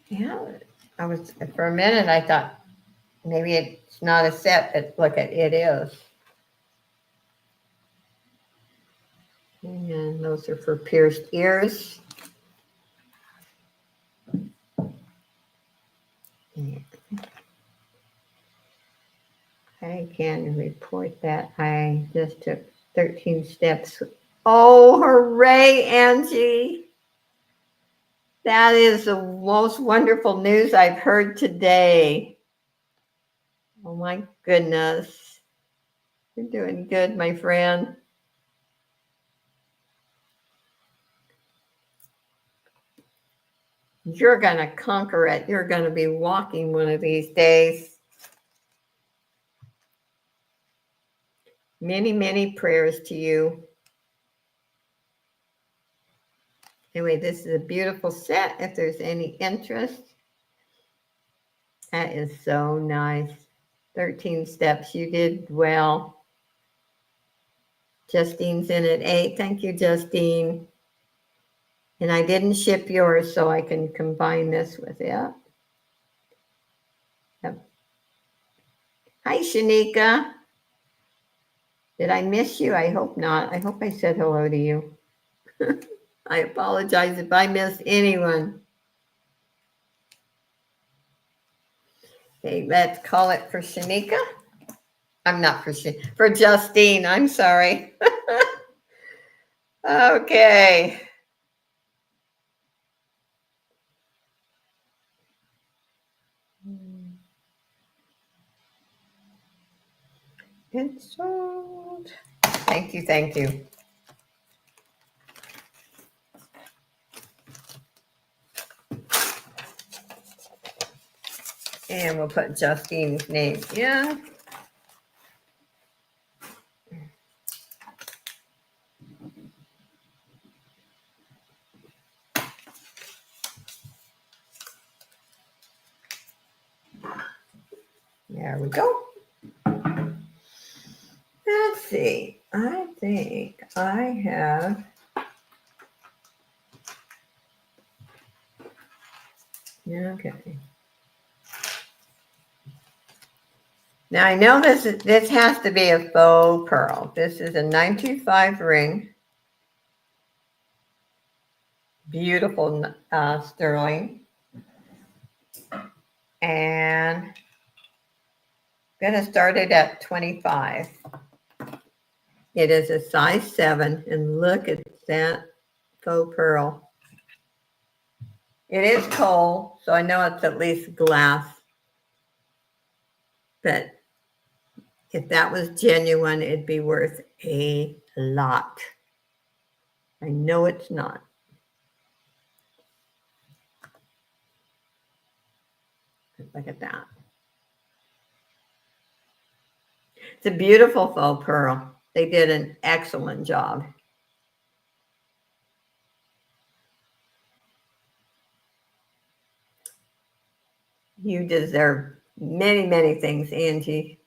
Yeah, I was, for a minute, I thought maybe it's not a set, but look at it is. And those are for pierced ears. Yeah. I can report that I just took 13 steps. Oh, hooray, Angie. That is the most wonderful news I've heard today. Oh my goodness. You're doing good, my friend. You're going to conquer it. You're going to be walking one of these days. Many, many prayers to you. Anyway, this is a beautiful set. If there's any interest, that is so nice. 13 steps. You did well. Justine's in at 8. Thank you, Justine. And I didn't ship yours, so I can combine this with it. Yep. Hi, Shanika. Did I miss you? I hope not. I hope I said hello to you. I apologize if I missed anyone. Okay, let's call it for Shanika. I'm not for Justine. I'm sorry. Okay. It's sold. Thank you. Thank you. And we'll put Justine's name. Yeah. There we go. Let's see. I think I have. Okay. Now I know this has to be a faux pearl. This is a 925 ring. Beautiful sterling. And I'm going to start it at 25. It is a size 7. And look at that faux pearl. It is coal, so I know it's at least glass. But if that was genuine, it'd be worth a lot. I know it's not. Look at that. It's a beautiful faux pearl. They did an excellent job. You deserve many, many things, Angie.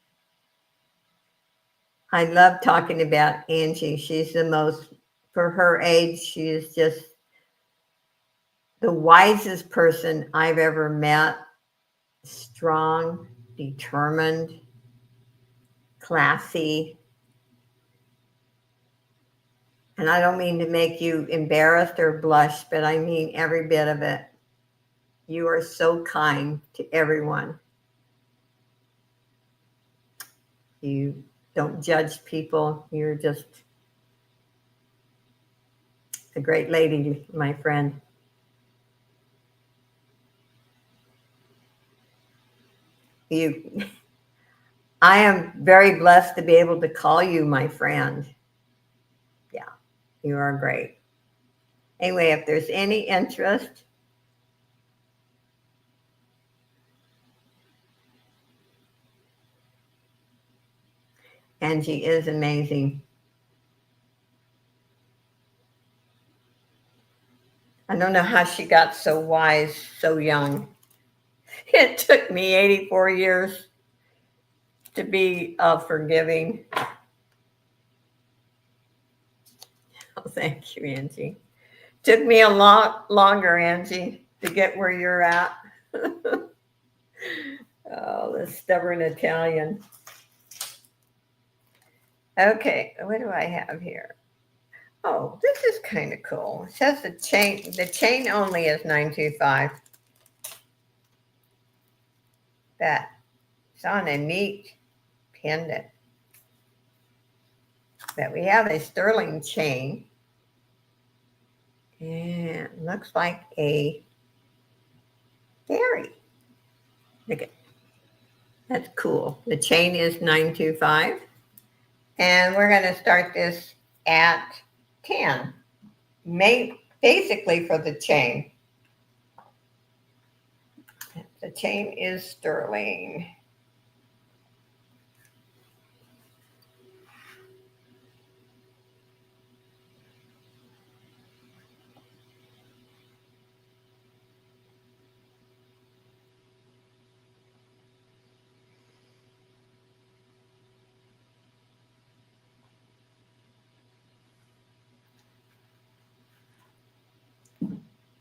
I love talking about Angie. She's the most, for her age, she is just the wisest person I've ever met. Strong, determined, classy. And I don't mean to make you embarrassed or blush, but I mean every bit of it. You are so kind to everyone. You don't judge people. You're just a great lady, my friend. I am very blessed to be able to call you my friend. Yeah, you are great. Anyway, if there's any interest, Angie is amazing. I don't know how she got so wise so young. It took me 84 years to be forgiving. Oh, thank you, Angie. Took me a lot longer, Angie, to get where you're at. Oh, the stubborn Italian. Okay, what do I have here? Oh, this is kind of cool. It says the chain only is 925. That it's on a neat pendant. But we have a sterling chain. And it looks like a fairy. Look at that's cool. The chain is 925. And we're going to start this at 10. Basically for the chain. The chain is sterling.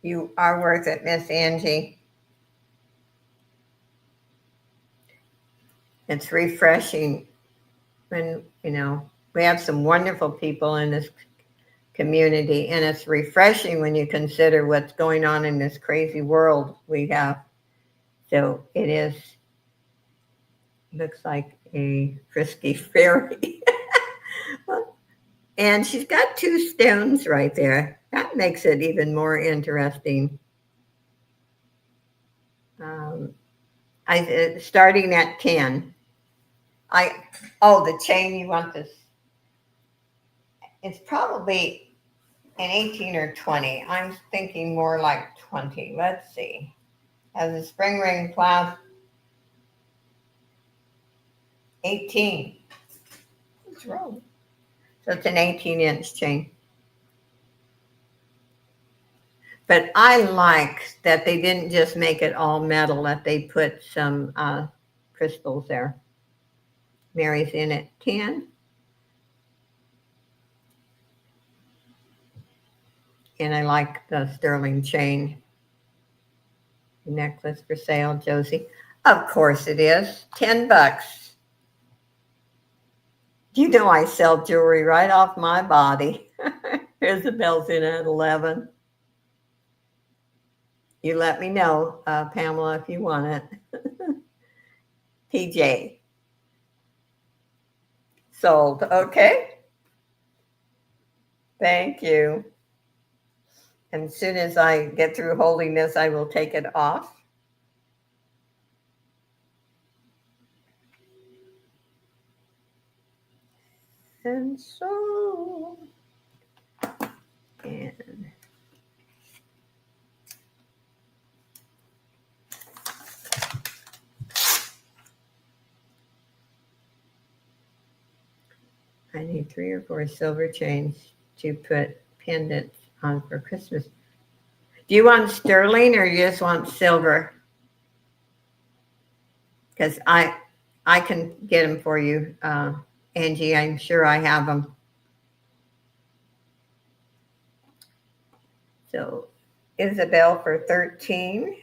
You are worth it, Miss Angie. It's refreshing when, we have some wonderful people in this community, and it's refreshing when you consider what's going on in this crazy world we have. So it is Looks like a frisky fairy. And she's got two stones right there. That makes it even more interesting. Um, starting at 10. The chain you want this. It's probably an 18 or 20. I'm thinking more like 20. Let's see. Has a spring ring clasp. 18. What's wrong? So it's an 18-inch chain. But I like that they didn't just make it all metal, that they put some crystals there. Mary's in at 10. And I like the sterling chain. Necklace for sale, Josie. Of course it is. $10. You know I sell jewelry right off my body. Isabel's in at 11. You let me know, Pamela, if you want it. PJ. Sold. Okay. Thank you. And as soon as I get through holding this, I will take it off. And so, and I need 3 or 4 silver chains to put pendants on for Christmas. Do you want sterling or you just want silver? Because I can get them for you, Angie. I'm sure I have them. So Isabel for 13.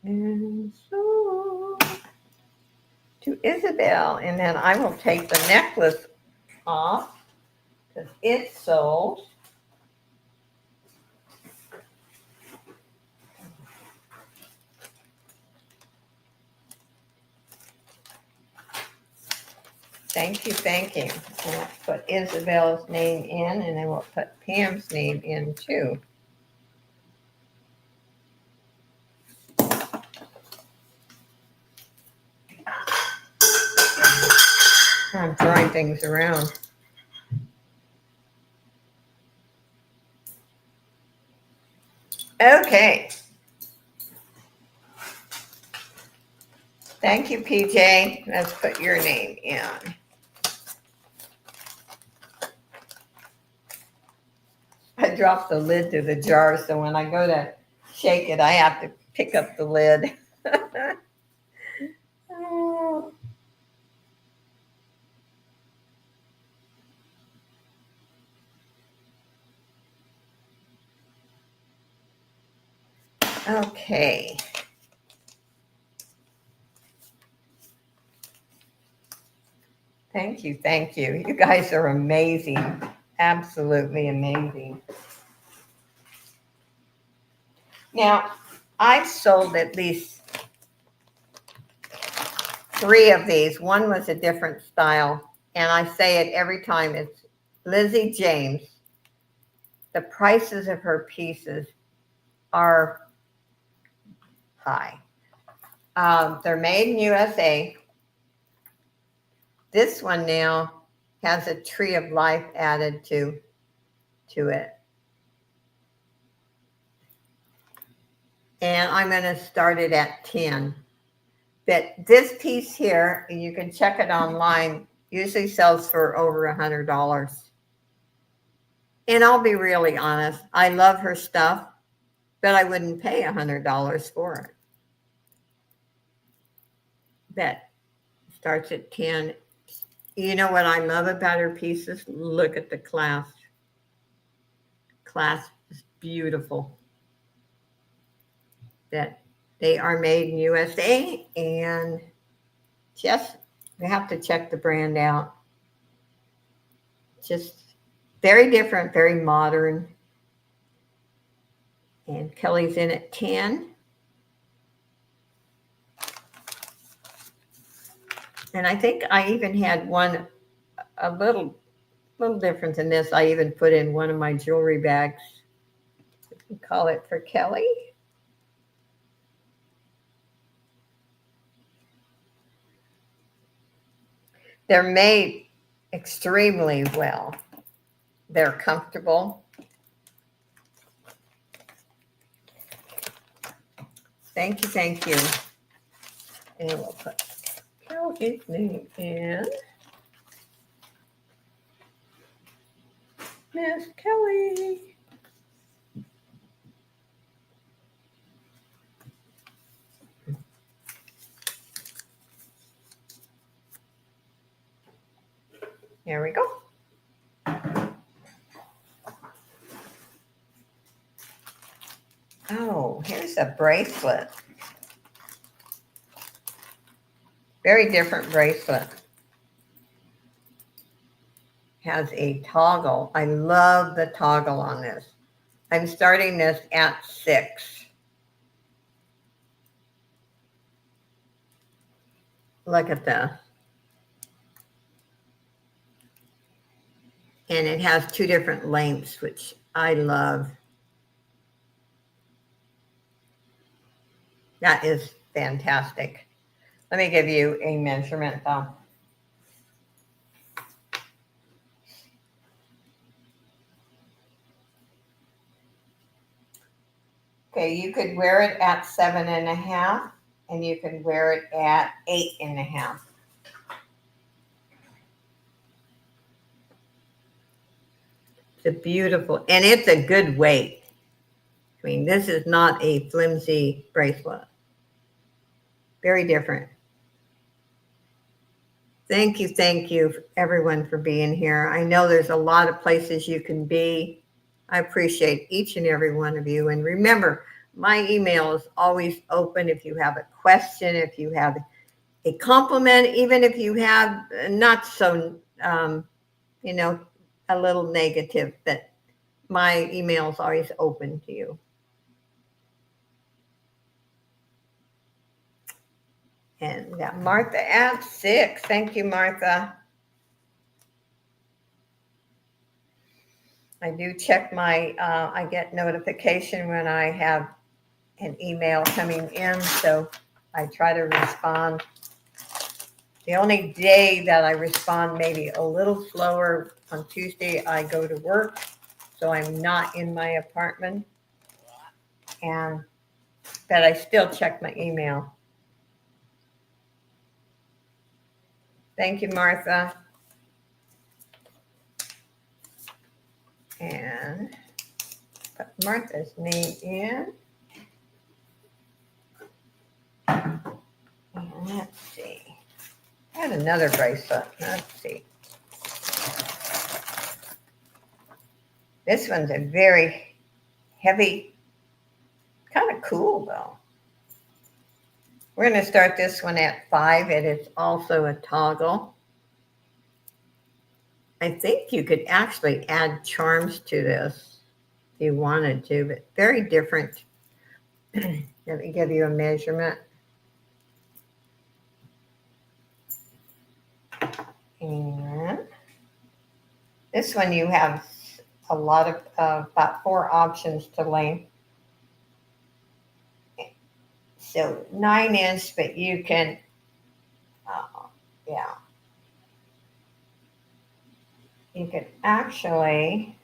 And so to Isabel, and then I will take the necklace off because it's sold. Thank you, thank you. And I'll put Isabel's name in, and then we'll put Pam's name in too. I'm throwing things around. Okay. Thank you, PJ. Let's put your name in. I dropped the lid to the jar, so when I go to shake it, I have to pick up the lid. Okay. Thank you, thank you. You guys are amazing. Absolutely amazing. Now, I've sold at least 3 of these. One was a different style, and I say it every time. It's Lizzie James. The prices of her pieces are high. They're made in USA. This one now has a tree of life added to it. And I'm going to start it at 10. But this piece here, and you can check it online, usually sells for over $100. And I'll be really honest, I love her stuff, but I wouldn't pay $100 for it. That starts at 10. You know what I love about her pieces? Look at the clasp. Clasp is beautiful. That they are made in USA, and just you have to check the brand out. just very different, very modern. And Kelly's in at 10. And I think I even had one a little different than this. I even put in one of my jewelry bags. Call it for Kelly. They're made extremely well. They're comfortable. Thank you, thank you. And we'll put Kelly's name in. Miss Kelly. There we go. Oh, here's a bracelet. Very different bracelet. Has a toggle. I love the toggle on this. I'm starting this at 6. Look at this. And it has 2 different lengths, which I love. That is fantastic. Let me give you a measurement though. Okay, you could wear it at 7.5, and you can wear it at 8.5. It's a beautiful, and it's a good weight. I mean, this is not a flimsy bracelet. Very different. Thank you, everyone, for being here. I know there's a lot of places you can be. I appreciate each and every one of you. And remember, my email is always open if you have a question, if you have a compliment, even if you have not so, a little negative, that my email is always open to you. And we got Martha at 6. Thank you, Martha. I do check my, I get notification when I have an email coming in, so I try to respond. The only day that I respond maybe a little slower, on Tuesday I go to work, so I'm not in my apartment, but I still check my email. Thank you, Martha. And put Martha's name in. And let's see. I had another bracelet. Let's see. This one's a very heavy, kind of cool though. We're going to start this one at 5. It is also a toggle. I think you could actually add charms to this if you wanted to, but very different. Let me give you a measurement. And this one you have a lot of, about 4 options to length. So 9-inch, but you can, you can actually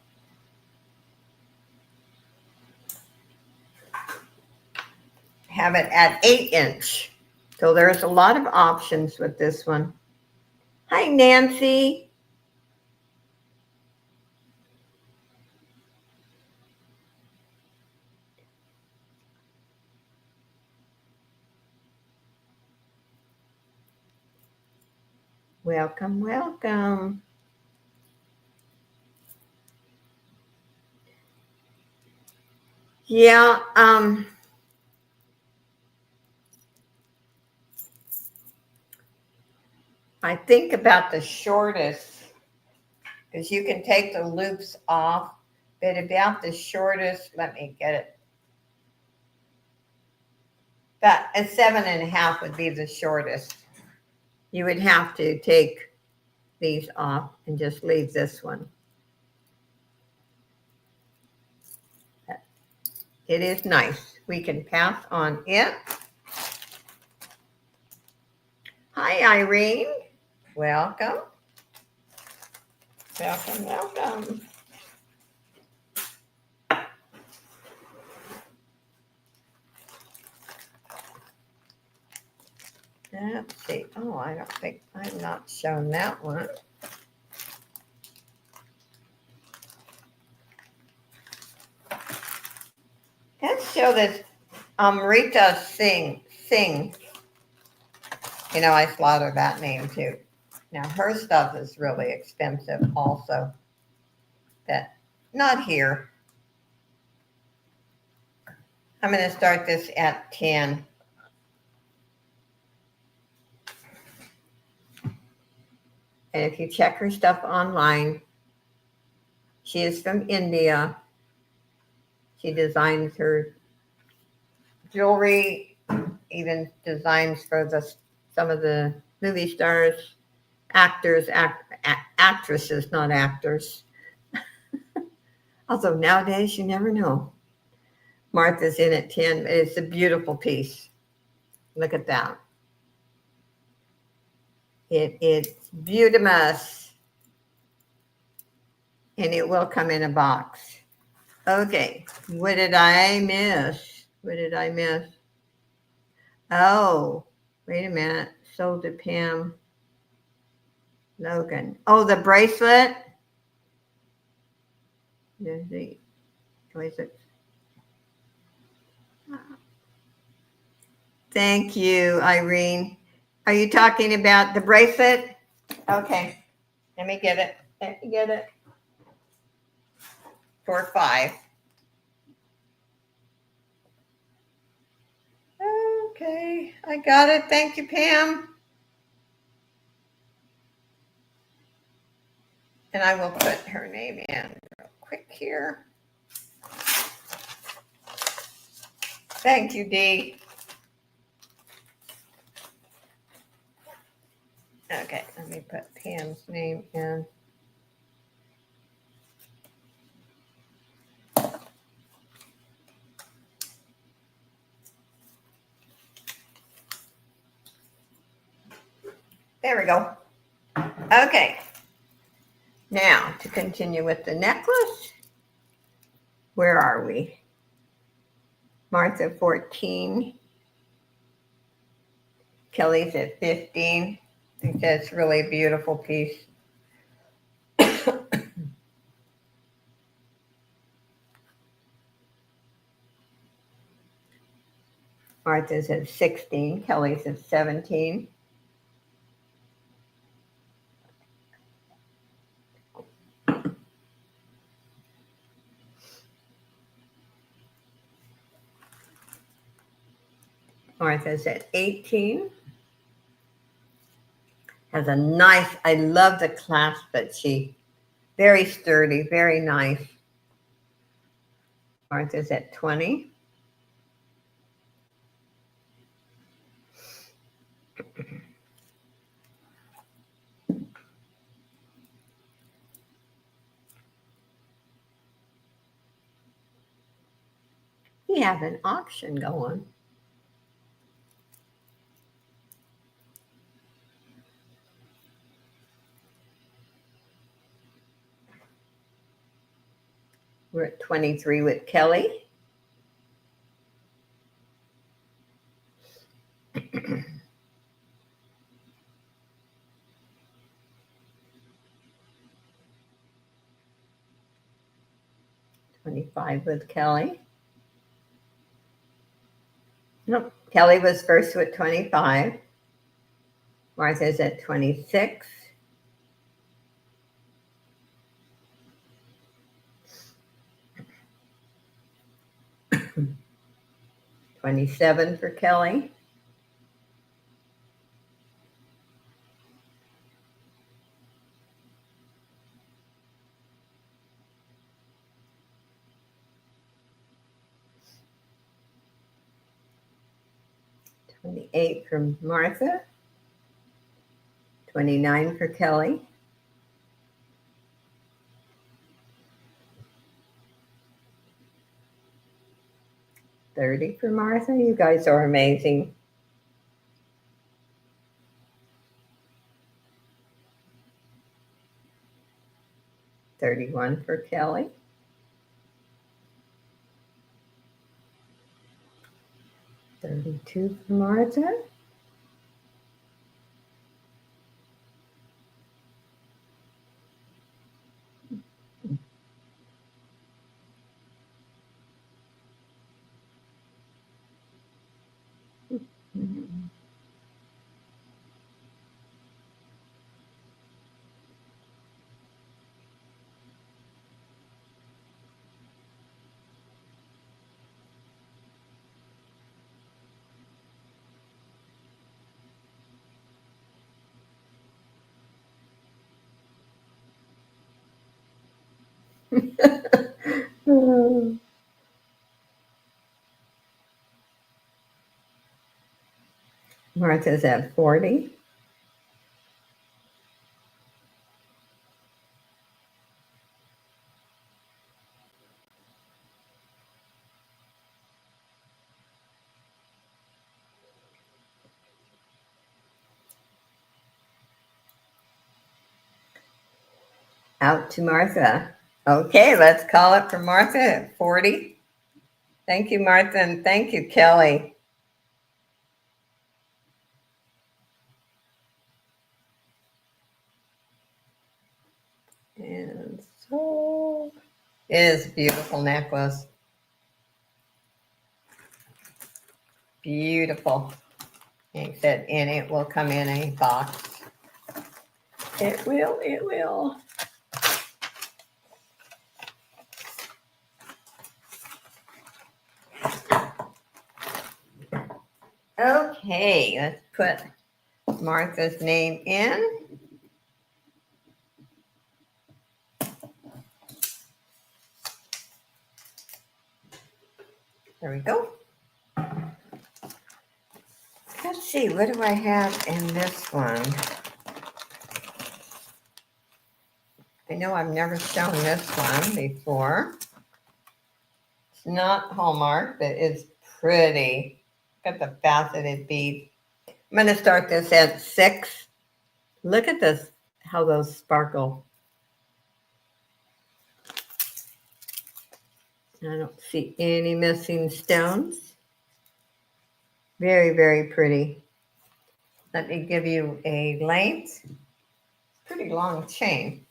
have it at 8-inch. So there's a lot of options with this one. Hi, Nancy. Welcome, welcome. Yeah, I think about the shortest because you can take the loops off, but about the shortest, let me get it. About a 7.5 would be the shortest. You would have to take these off and just leave this one. It is nice. We can pass on it. Hi, Irene. Welcome. Welcome, welcome. Let's see. Oh, I don't think I've not shown that one. Let's show this Rita Singh. You know, I slaughtered that name too. Now, her stuff is really expensive also. But not here. I'm going to start this at 10. And if you check her stuff online, she is from India. She designs her jewelry, even designs for some of the movie stars, actors, actresses, not actors. Although nowadays you never know. Martha's in at 10. It's a beautiful piece. Look at that. It's beautimous. And it will come in a box. Okay. What did I miss? What did I miss? Oh, wait a minute. Sold to Pam Logan. Oh, the bracelet. There's the, what is it? Thank you, Irene. Are you talking about the bracelet? Okay. Let me get it. Let me get it. For 5. Okay, I got it. Thank you, Pam. And I will put her name in real quick here. Thank you, Dee. Okay, let me put Pam's name in. There we go. Okay. Now, to continue with the necklace, where are we? Martha 14. Kelly's at 15. I think that's really a beautiful piece. Martha's at 16. Kelly's at 17. Martha's at 18. Has a nice, I love the clasp that she, very sturdy, very nice. Martha's at 20. We have an auction going. We're at 23 with Kelly. $25 with Kelly. Nope. Kelly was first with 25. Martha's at 26. $27 for Kelly. 28 for Martha, 29 for Kelly, 30 for Martha. You guys are amazing. 31 for Kelly, 32 for Martha, Martha's at 40. Out to Martha. Okay, let's call it for Martha at 40. Thank you, Martha, and thank you, Kelly. And so it is a beautiful necklace. Beautiful. And it will come in a box. It will, it will. Okay, let's put Martha's name in. There we go. Let's see, what do I have in this one? I know I've never shown this one before. It's not Hallmark, but it's pretty. Got the faceted beads. I'm going to start this at 6. Look at this, how those sparkle. I don't see any missing stones. Very, very pretty. Let me give you a length. Pretty long chain.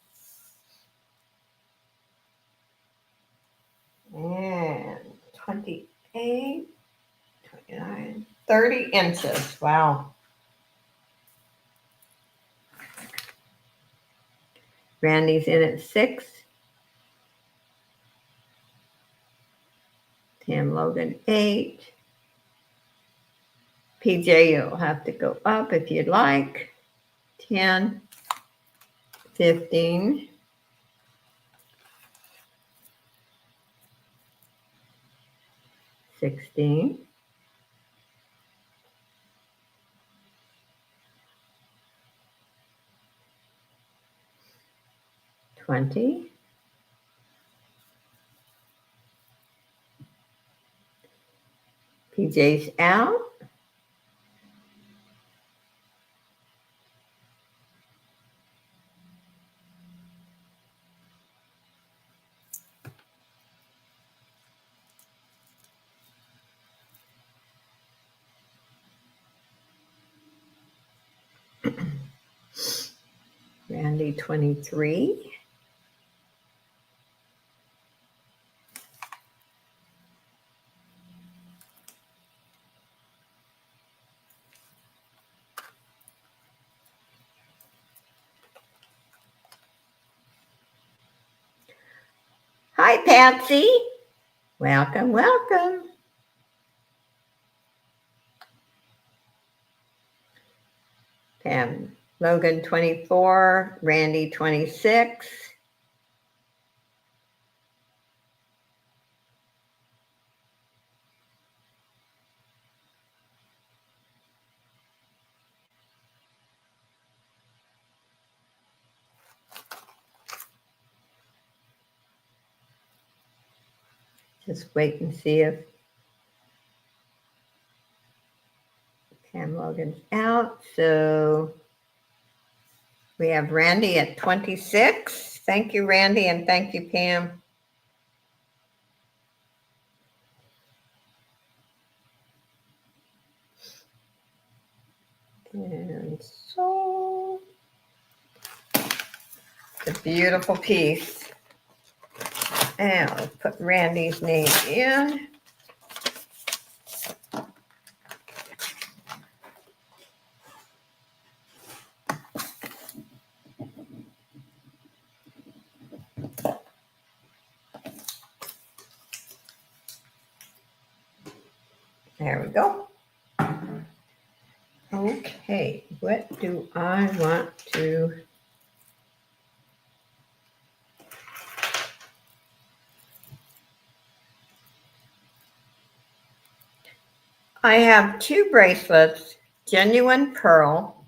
And 28, 29, 30 inches. Wow. Randy's in at 6. Tim Logan 8. PJ, you'll have to go up if you'd like. 10, 15, 16, 20, 'PJ's out. Randy 23. Hi, Patsy. Welcome, welcome. Pam Logan 24, Randy 26. Just wait and see if Pam Logan's out. So we have Randy at 26. Thank you, Randy, and thank you, Pam. And so it's a beautiful piece. And I'll put Randy's name in. There we go. Okay, what do I want to... I have two bracelets, genuine pearl.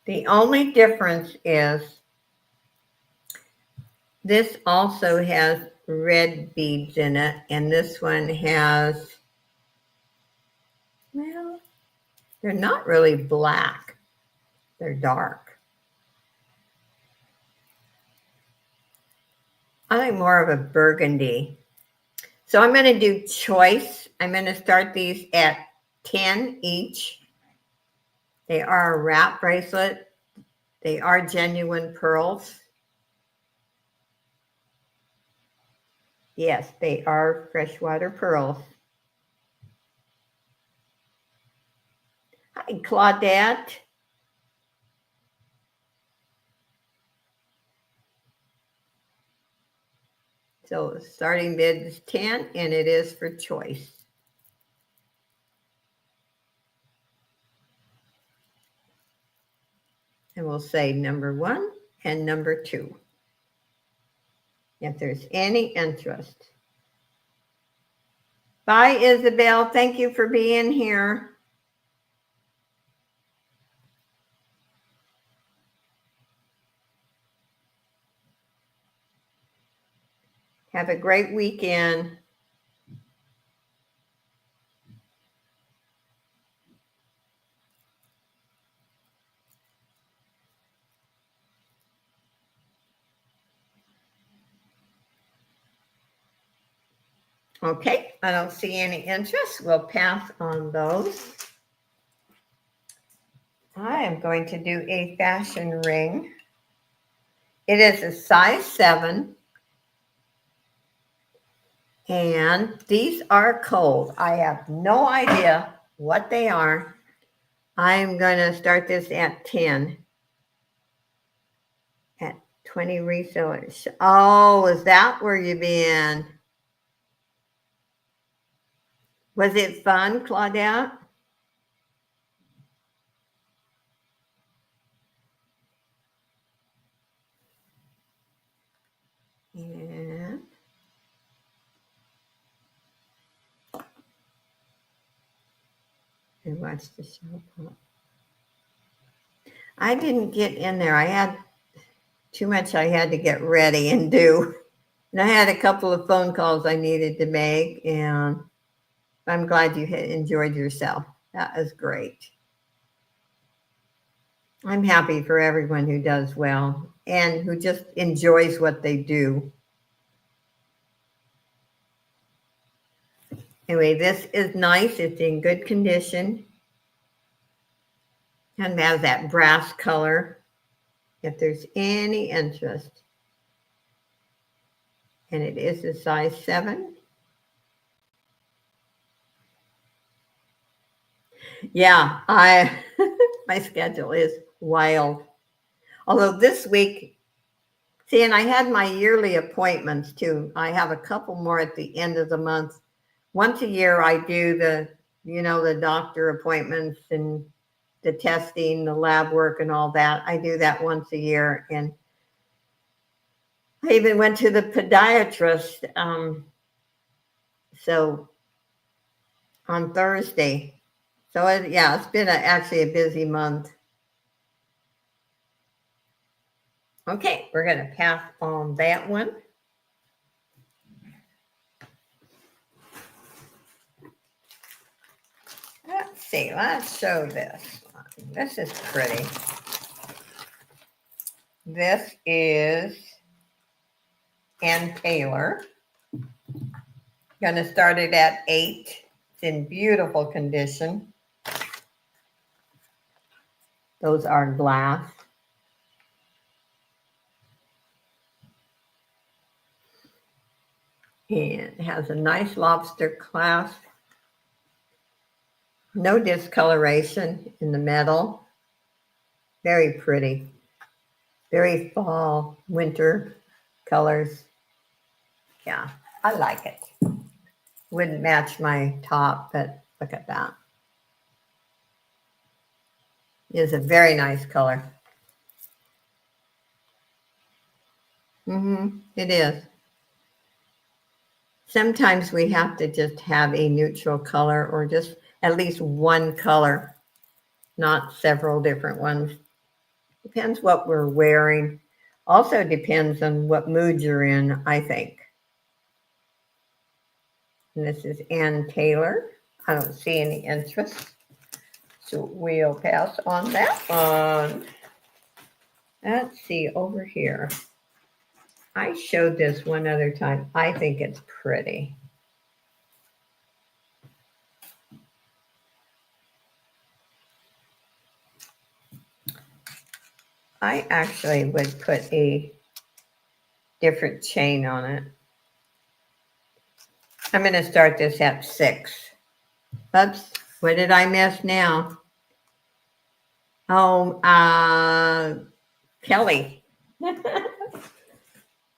The only difference is this also has red beads in it, and this one has, well, they're not really black. They're dark. I like more of a burgundy. So I'm going to do choice. I'm going to start these at 10 each. They are a wrap bracelet. They are genuine pearls. Yes, they are freshwater pearls. Hi, Claudette. So starting bid is 10, and it is for choice. And we'll say number 1 and number 2. If there's any interest. Bye, Isabel. Thank you for being here. Have a great weekend. Okay, I don't see any interest. We'll pass on those. I am going to do a fashion ring. It is a size 7. And these are cold. I have no idea what they are. I'm going to start this at 10. At 20 resellers. Oh, is that where you've been? Was it fun, Claudette? Yeah. And watch the show pop. I didn't get in there. I had too much I had to get ready and do. And I had a couple of phone calls I needed to make, and I'm glad you enjoyed yourself. That was great. I'm happy for everyone who does well and who just enjoys what they do. Anyway, this is nice. It's in good condition. And has that brass color. If there's any interest. And it is a size 7. Yeah, my schedule is wild. Although this week, see, and I had my yearly appointments too. I have a couple more at the end of the month. Once a year, I do the doctor appointments and the testing, the lab work and all that. I do that once a year. And I even went to the podiatrist. So on Thursday. So it's been actually a busy month. Okay, we're going to pass on that one. let's see. Let's show this one. This is pretty. This is Ann Taylor. Going to start it at 8. It's in beautiful condition. Those are glass. And it has a nice lobster clasp. No discoloration in the metal. Very pretty. Very fall, winter colors. Yeah, I like it. Wouldn't match my top, but look at that. It is a very nice color. It is. Sometimes we have to just have a neutral color or just at least one color, not several different ones. Depends what we're wearing. Also depends on what mood you're in, I think. And this is Ann Taylor. I don't see any interest, so we'll pass on that one. Let's see over here. I showed this one other time. I think it's pretty. I actually would put a different chain on it. I'm going to start this at 6. Oops, what did I miss now? Oh, Kelly.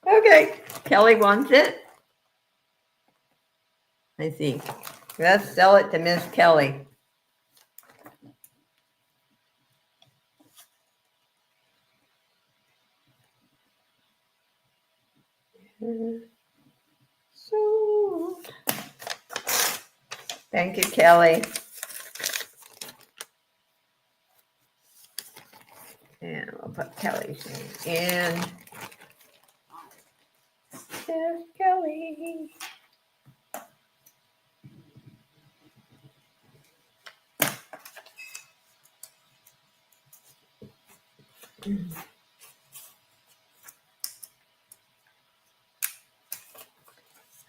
Okay, Kelly wants it. I see. Let's sell it to Miss Kelly. So, thank you, Kelly. And we'll put Kelly's name in. Miss Kelly.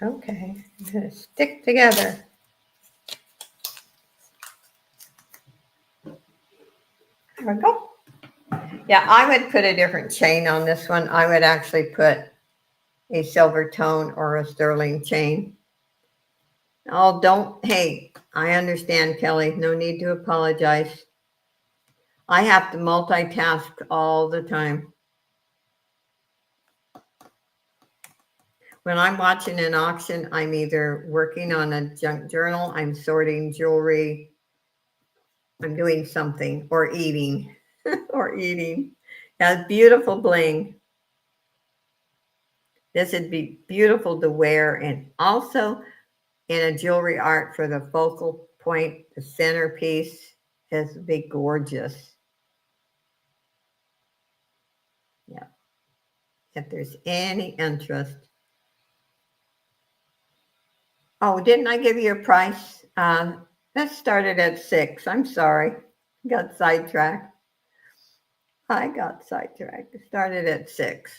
Okay, I'm going to stick together. There we go. Yeah, I would put a different chain on this one. I would actually put a silver tone or a sterling chain. Oh, hey, I understand, Kelly. No need to apologize. I have to multitask all the time. When I'm watching an auction, I'm either working on a junk journal, I'm sorting jewelry, I'm doing something, or eating, or eating. That's beautiful bling. This would be beautiful to wear, and also in a jewelry art for the focal point, the centerpiece. This would be gorgeous. Yeah. If there's any interest. Oh, didn't I give you a price? That started at 6. I'm sorry. Got sidetracked. It started at 6.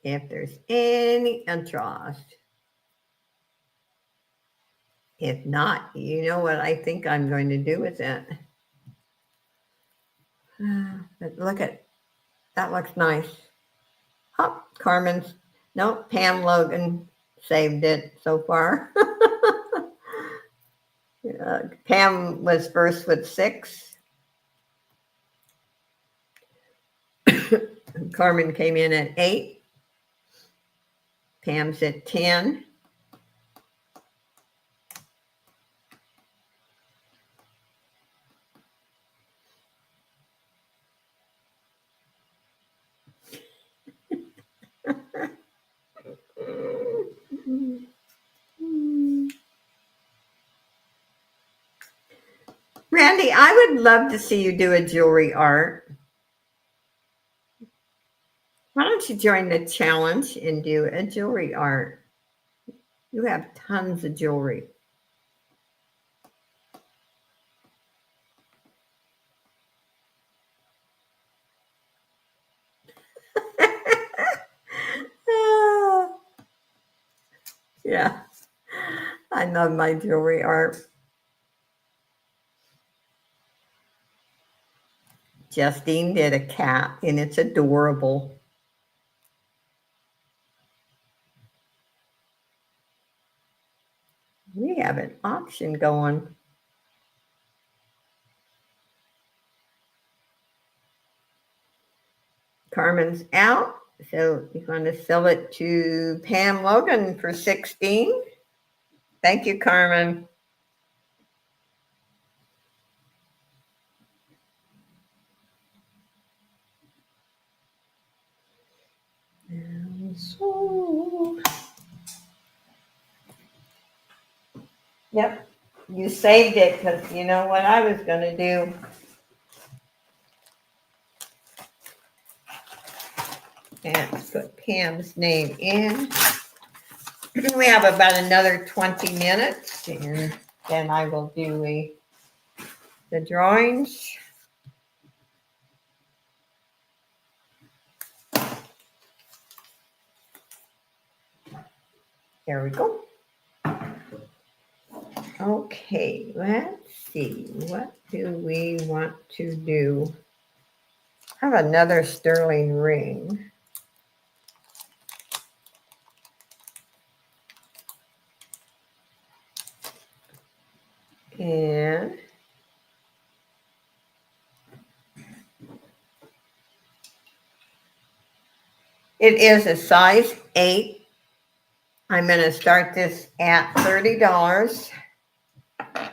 If there's any interest. If not, you know what I think I'm going to do with it. But look at that, looks nice. Oh, Carmen's, no, Pam Logan saved it so far. Pam was first with 6. Carmen came in at 8. Pam's at 10. Randy, I would love to see you do a jewelry art. Why don't you join the challenge and do a jewelry art? You have tons of jewelry. Ah, yeah, I love my jewelry art. Justine did a cat, and it's adorable. We have an auction going. Carmen's out, so you're going to sell it to Pam Logan for 16. Thank you, Carmen. So, yep, you saved it because you know what I was going to do. And put Pam's name in. We have about another 20 minutes, and then I will do the drawings. There we go. Okay, let's see. What do we want to do? I have another sterling ring. And it is a size 8. I'm going to start this at $30. I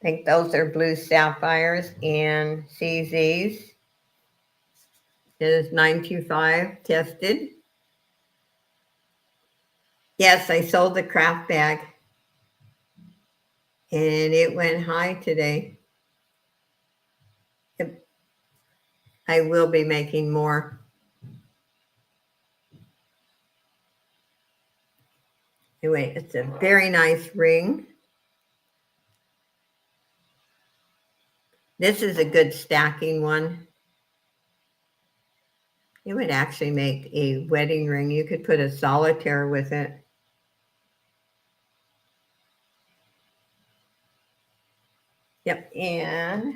think those are blue sapphires and CZs. It is 925 tested. Yes, I sold the craft bag. And it went high today. I will be making more. Anyway, it's a very nice ring. This is a good stacking one. It would actually make a wedding ring. You could put a solitaire with it. Yep, and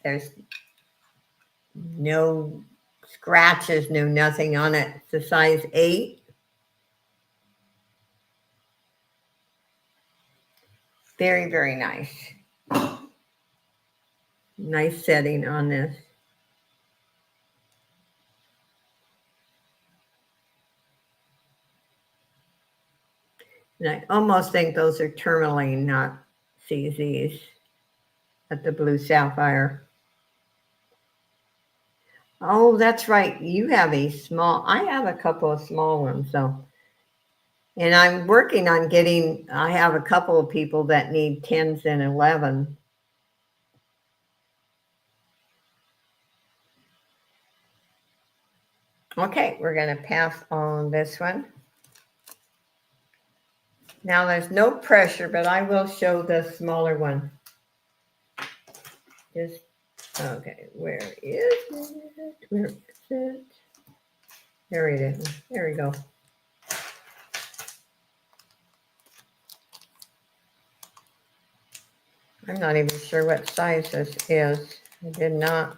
there's no scratches, no nothing on it. It's a size 8. Very, very nice. Nice setting on this. And I almost think those are tourmaline, not CZs, at the blue sapphire. Oh, that's right. You have I have a couple of small ones, so. And I'm working on I have a couple of people that need 10s and 11. Okay, we're going to pass on this one. Now there's no pressure, but I will show the smaller one. Okay, where is it? Where is it? There it is. There we go. I'm not even sure what size this is. I did not.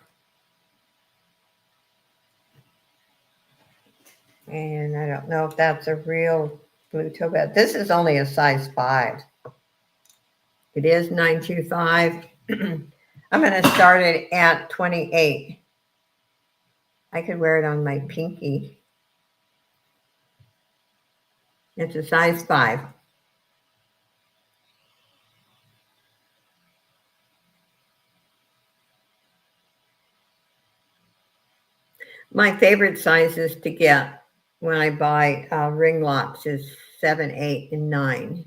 And I don't know if that's a real blue tobacco. This is only a size 5. It is 925. I'm going to start it at 28. I could wear it on my pinky. It's a size 5. My favorite sizes to get when I buy ring locks is 7, 8, and 9.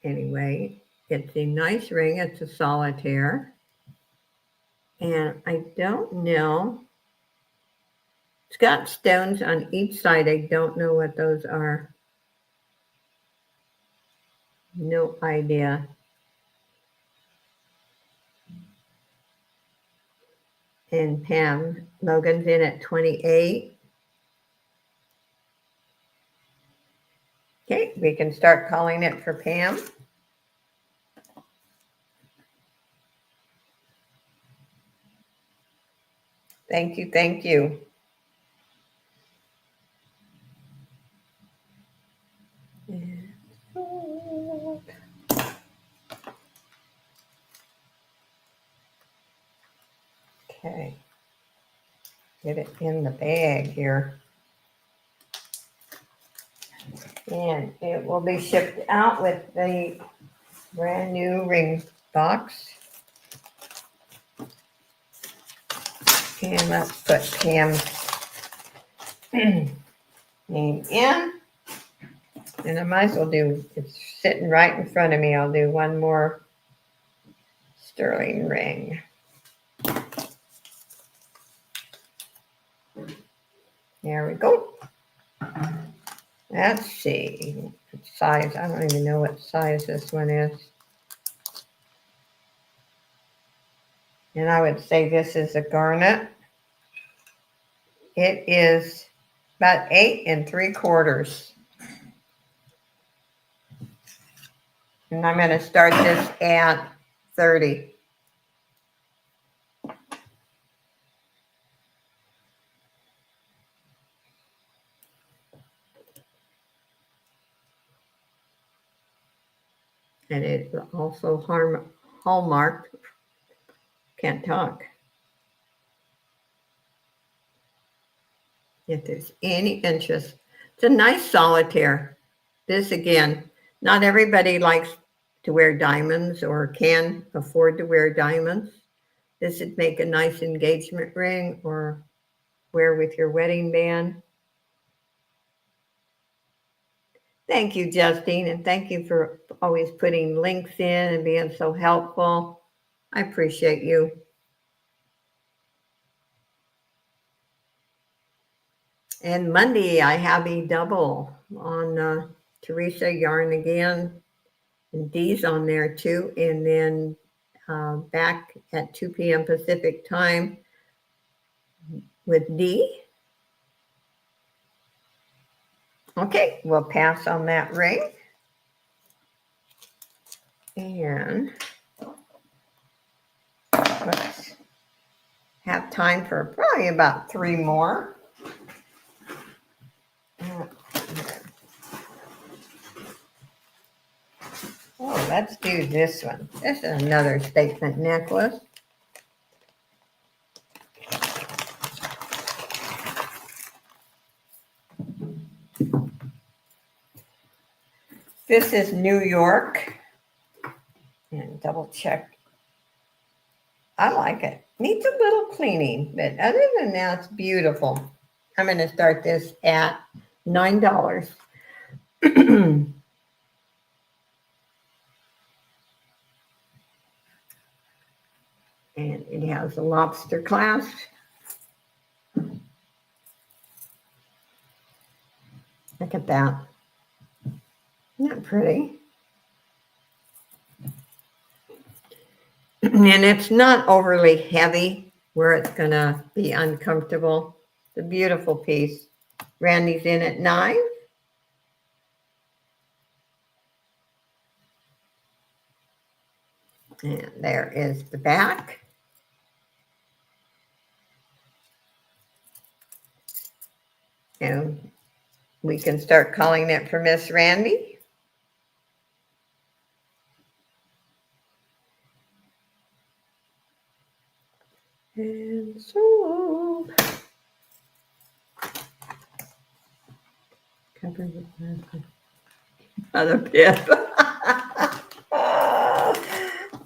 Anyway, It's a nice ring. It's a solitaire. And I don't know. It's got stones on each side. I don't know what those are. No idea. And Pam, Logan's in at 28. Okay, we can start calling it for Pam. Thank you, thank you. Okay, get it in the bag here. And it will be shipped out with the brand new ring box. And let's put Pam's name in. And I might as well do, it's sitting right in front of me. I'll do one more sterling ring. There we go. Let's see. Size, I don't even know what size this one is. And I would say this is a garnet. It is about 8 3/4. And I'm going to start this at 30. And it's also hallmarked. Can't talk. If there's any interest. It's a nice solitaire. This again, not everybody likes to wear diamonds or can afford to wear diamonds. This would make a nice engagement ring or wear with your wedding band. Thank you, Justine, and thank you for always putting links in and being so helpful. I appreciate you. And Monday, I have a double on Teresa Yarn Again, and Dee's on there too. And then back at 2 p.m. Pacific time with Dee. Okay, we'll pass on that ring. And let's have time for probably about 3 more. Oh, let's do this one. This is another statement necklace. This is New York. And double check. I like it. Needs a little cleaning, but other than that, it's beautiful. I'm going to start this at $9. And it has a lobster clasp. Look at that. Isn't that pretty? And it's not overly heavy where it's going to be uncomfortable. It's a beautiful piece. Randy's in at 9. And there is the back. And we can start calling it for Miss Randy. And so covered with another bib.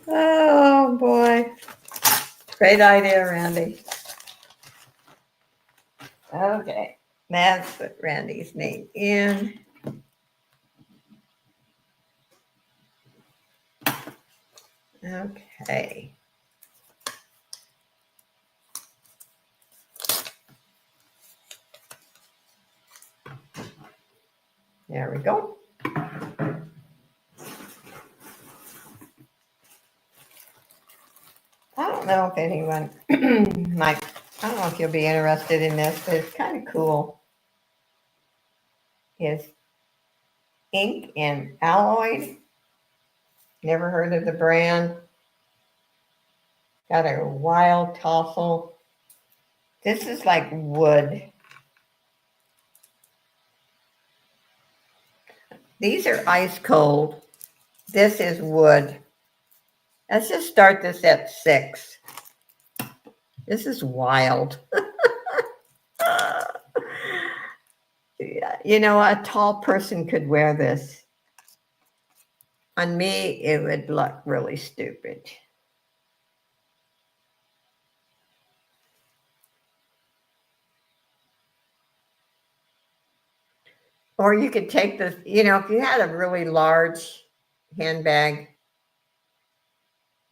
Oh boy. Great idea, Randy. Okay. Let's put Randy's name in. Okay. There we go. I don't know if anyone might, I don't know if you'll be interested in this, but it's kind of cool. It's ink and alloy. Never heard of the brand. Got a wild tassel. This is like wood. These are ice cold. This is wood. Let's just start this at 6. This is wild. You know, a tall person could wear this. On me, it would look really stupid. Or you could take this, you know, if you had a really large handbag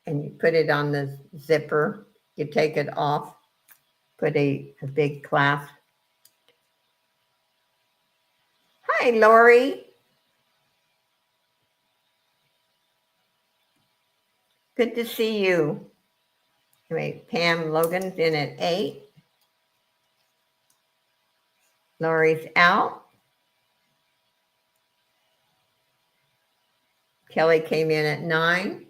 and you put it on the zipper, you take it off, put a big clasp. Hi, Lori. Good to see you. Anyway, Pam Logan's in at 8. Lori's out. Kelly came in at 9.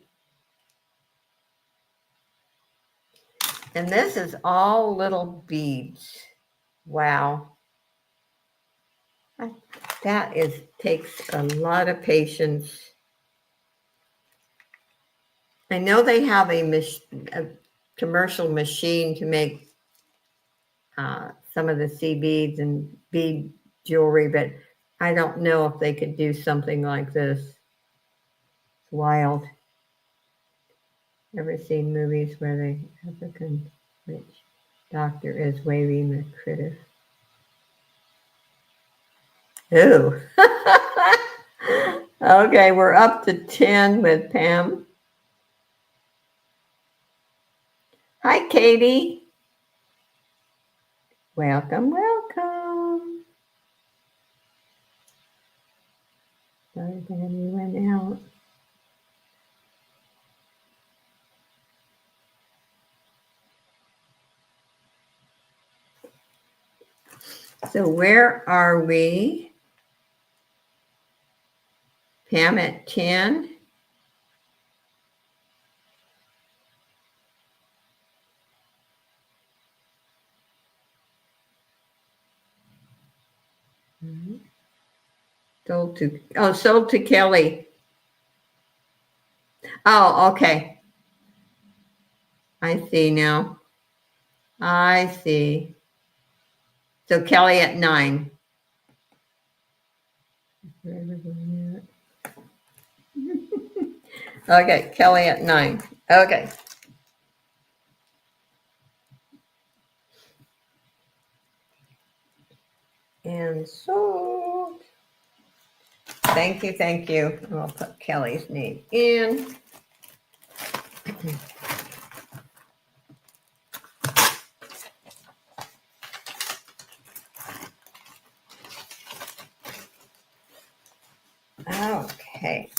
And this is all little beads. Wow. That takes a lot of patience. I know they have a commercial machine to make some of the sea beads and bead jewelry, but I don't know if they could do something like this. It's wild. Ever seen movies where the African witch doctor is waving the critter? Ooh. Okay, we're up to 10 with Pam. Hi, Katie. Welcome, welcome. Sorry, Danny went out. So where are we? Pam at 10. Sold to Kelly. Oh, okay. I see now. I see. So Kelly at 9. Okay, Kelly at 9. Okay. And sold. Thank you, thank you. I'll put Kelly's name in. Okay.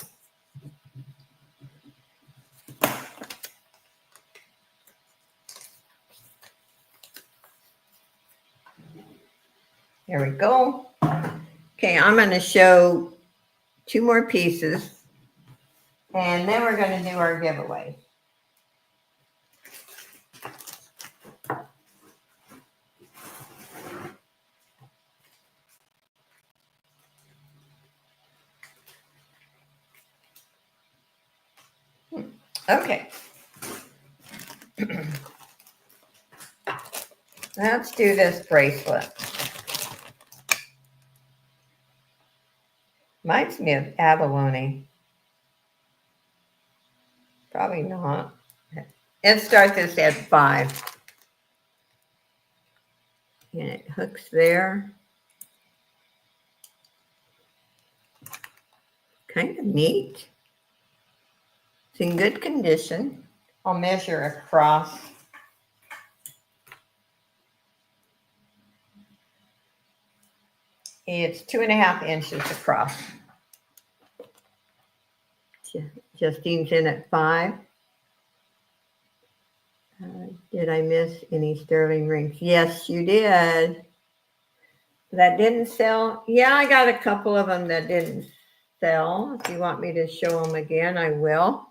There we go. Okay, I'm going to show 2 more pieces, and then we're going to do our giveaway. Okay. Let's do this bracelet. Reminds me of abalone. Probably not. Let's start this at 5. And it hooks there. Kind of neat. It's in good condition. I'll measure across. It's 2.5 inches across. Justine's in at 5. Did I miss any sterling rings? Yes, you did. That didn't sell? Yeah, I got a couple of them that didn't sell. If you want me to show them again, I will.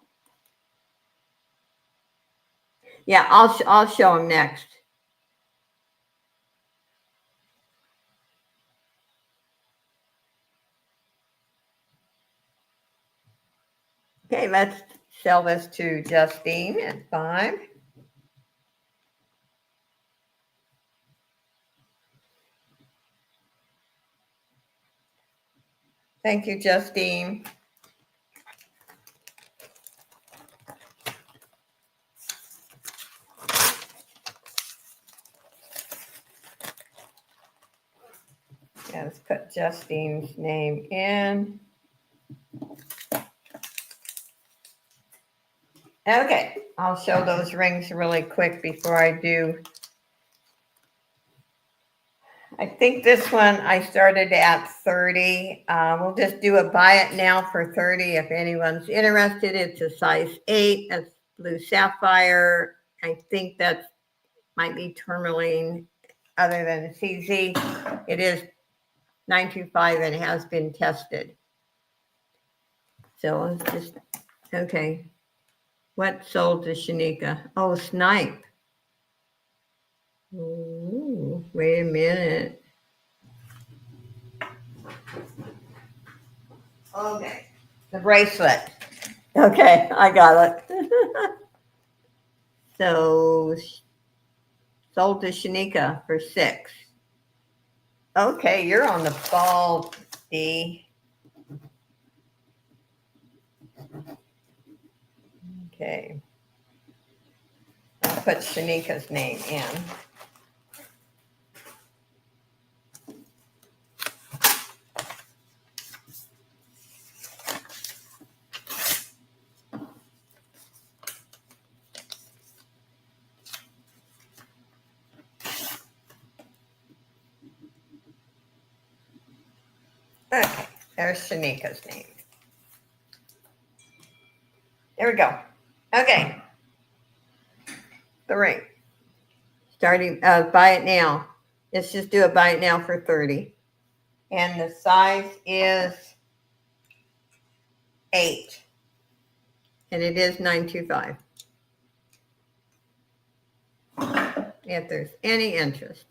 Yeah, I'll show them next. Okay, let's sell this to Justine at 5. Thank you, Justine. Yeah, let's put Justine's name in. Okay, I'll show those rings really quick before I do. I think this one I started at 30. We'll just do a buy it now for 30 if anyone's interested. It's a size 8. That's blue sapphire. I think that might be tourmaline other than CZ. It is 925 and has been tested. So it's just, okay. What sold to Shanika? Oh, snipe. Ooh, wait a minute. Okay. The bracelet. Okay, I got it. So sold to Shanika for 6. Okay, you're on the ball, Dee. Okay. I'll put Shanika's name in. Okay, there's Shanika's name. There we go. Okay. The ring. Starting, buy it now. Let's just do a buy it now for 30. And the size is 8. And it is 925. If there's any interest.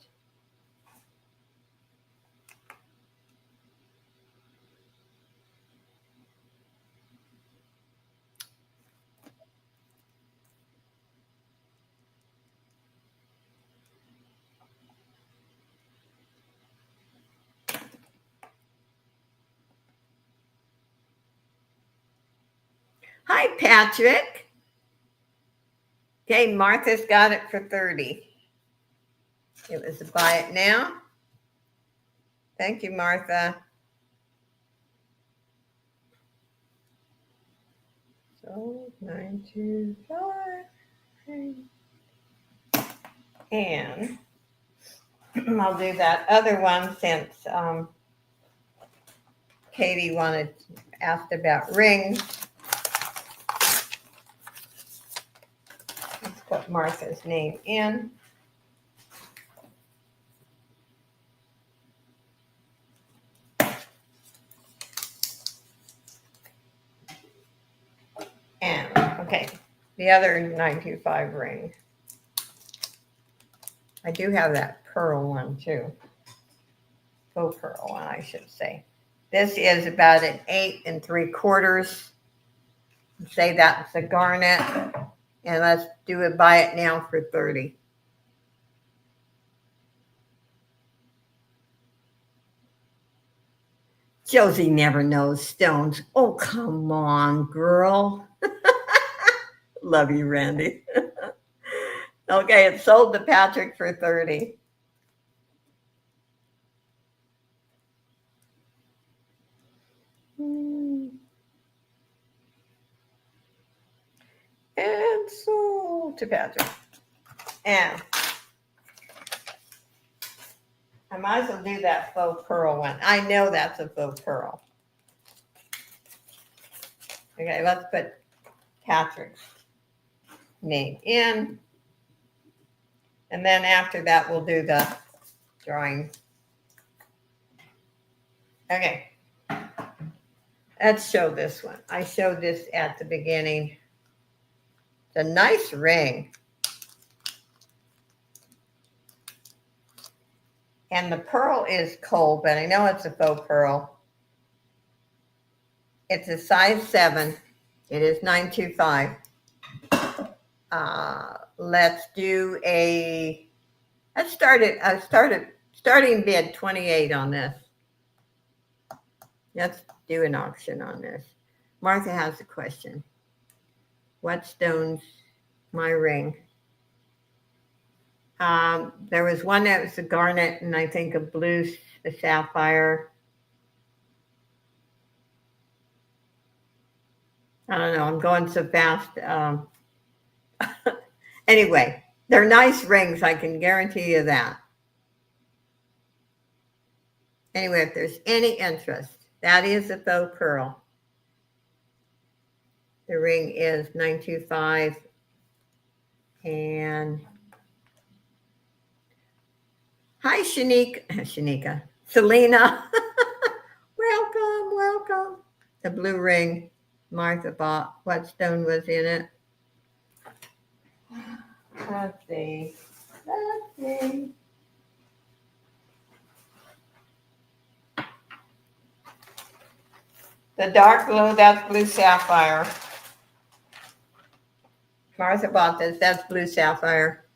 Hi, Patrick. Okay, Martha's got it for 30. It was a buy it now. Thank you, Martha. So 925. And I'll do that other one since Katie asked about rings. Let's put Martha's name in. And okay, the other 925 ring. I do have that pearl one too. Faux pearl one, I should say. This is about an 8 3/4. Say that's a garnet. And let's do it, buy it now for 30. Josie never knows stones. Oh, come on, girl. Love you, Randy. Okay, it sold to Patrick for 30. pencil to Patrick. And I might as well do that faux pearl one. I know that's a faux pearl. Okay, let's put Patrick's name in. And then after that, we'll do the drawing. Okay. Let's show this one. I showed this at the beginning. It's a nice ring. And the pearl is cold, but I know it's a faux pearl. It's a size 7. It is 925. Let's do starting bid 28 on this. Let's do an auction on this. Martha has a question. What stone's my ring? There was one that was a garnet and I think a sapphire. I don't know. I'm going so fast. Anyway, they're nice rings. I can guarantee you that. Anyway, if there's any interest, that is a faux pearl. The ring is 925. And hi, Shanika. Selena. Welcome. The blue ring Martha bought. What stone was in it? Let's see. The dark blue, that's blue sapphire. Martha bought this. That's blue sapphire.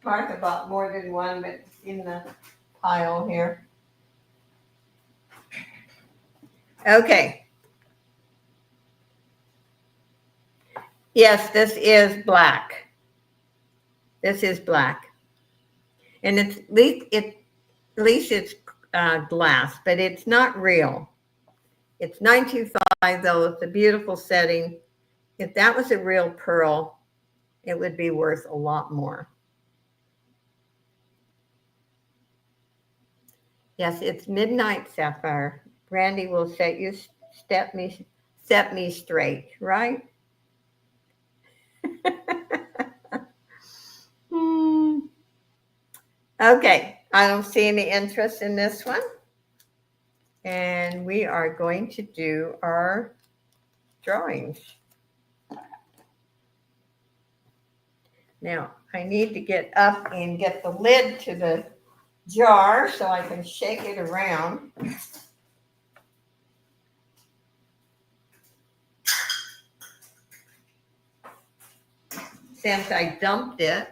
Martha bought more than one, but it's in the pile here. Okay. Yes, this is black. This is black. And at least it's glass, but it's not real. It's 925 though. It's a beautiful setting. If that was a real pearl, it would be worth a lot more. Yes, it's midnight sapphire. Brandy will set me straight, right? Okay, I don't see any interest in this one. And we are going to do our drawings. Now, I need to get up and get the lid to the jar so I can shake it around. Since I dumped it.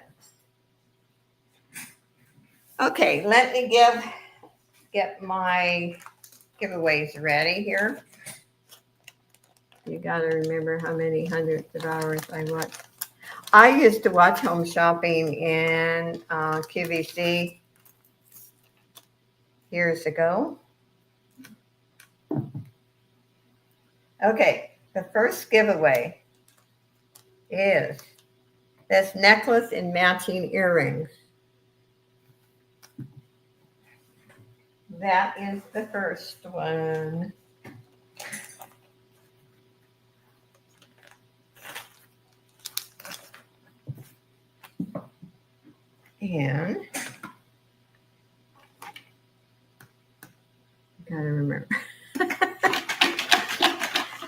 Okay, let me get my giveaways ready here. You got to remember how many hundreds of hours I watch. I used to watch Home Shopping in QVC years ago. Okay, the first giveaway is this necklace and matching earrings. That is the first one. And gotta remember.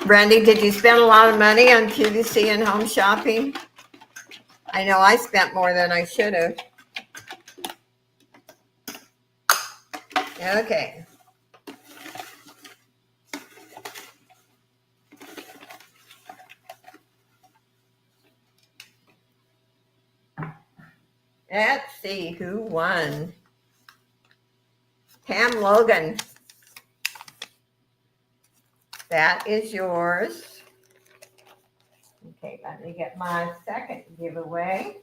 Brandy, did you spend a lot of money on QVC and Home Shopping? I know I spent more than I should have. Okay. Let's see who won. Pam Logan. That is yours. Okay, let me get my second giveaway.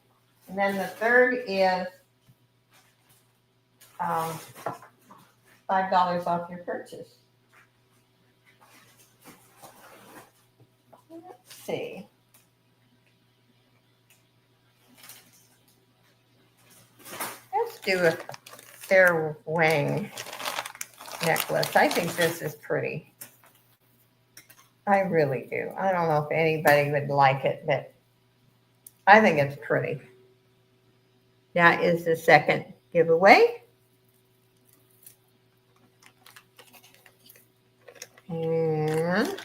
And then the third is $5 off your purchase. see. Let's do a fair wang necklace. I think this is pretty. I really do. I don't know if anybody would like it, but I think it's pretty. That is the second giveaway. And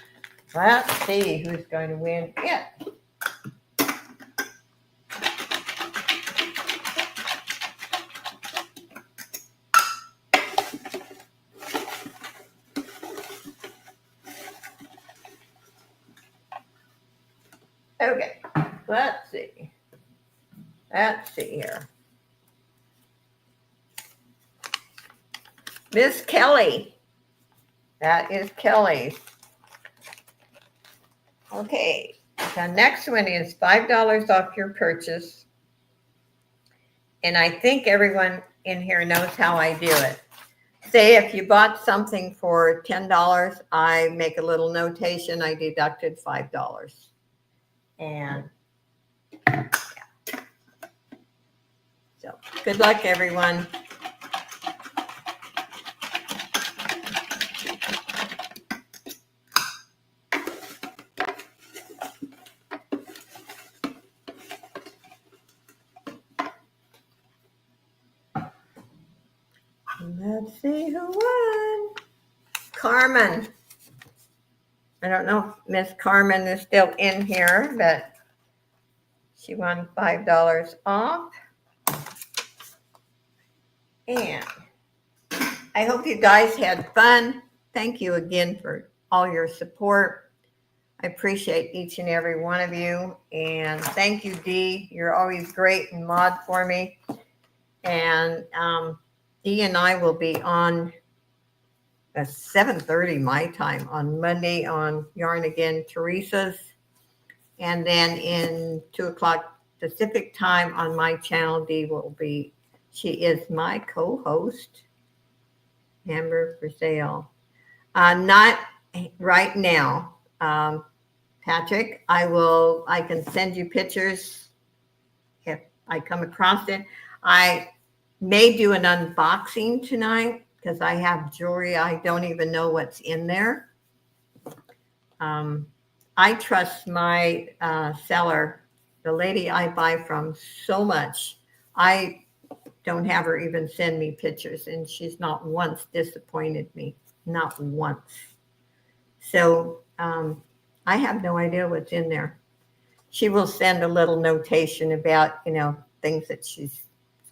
let's see who's going to win it. Okay, let's see. Let's see here. Miss Kelly. That is Kelly's. Okay, the next one is $5 off your purchase. And I think everyone in here knows how I do it. Say if you bought something for $10, I make a little notation. I deducted $5. And yeah. So good luck, everyone. Let's see who won. Carmen. I don't know if Miss Carmen is still in here, but she won $5 off. And I hope you guys had fun. Thank you again for all your support. I appreciate each and every one of you. And thank you, Dee. You're always great and mod for me. And Dee and I will be on at 7:30 my time on Monday on Yarn Again Teresa's. And then in 2 o'clock Pacific time on my channel, Dee will be, she is my co-host. Amber for sale. Not right now. Patrick, I can send you pictures if I come across it. I may do an unboxing tonight because I have jewelry. I don't even know what's in there. I trust my seller, the lady I buy from, so much. I don't have her even send me pictures, and she's not once disappointed me, not once. So I have no idea what's in there. She will send a little notation about, things that she's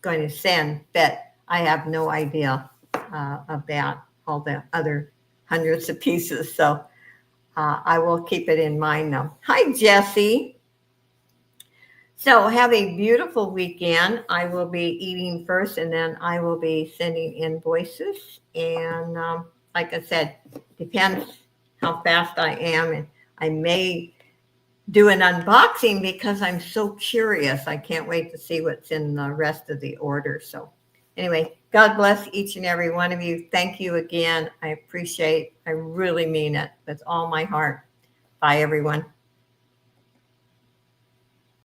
going to send, but I have no idea about all the other hundreds of pieces. So I will keep it in mind though. Hi, Jessie. So have a beautiful weekend. I will be eating first, and then I will be sending invoices. And like I said, depends how fast I am. And I may do an unboxing because I'm so curious. I can't wait to see what's in the rest of the order. So anyway, God bless each and every one of you. Thank you again. I really mean it with all my heart. Bye, everyone.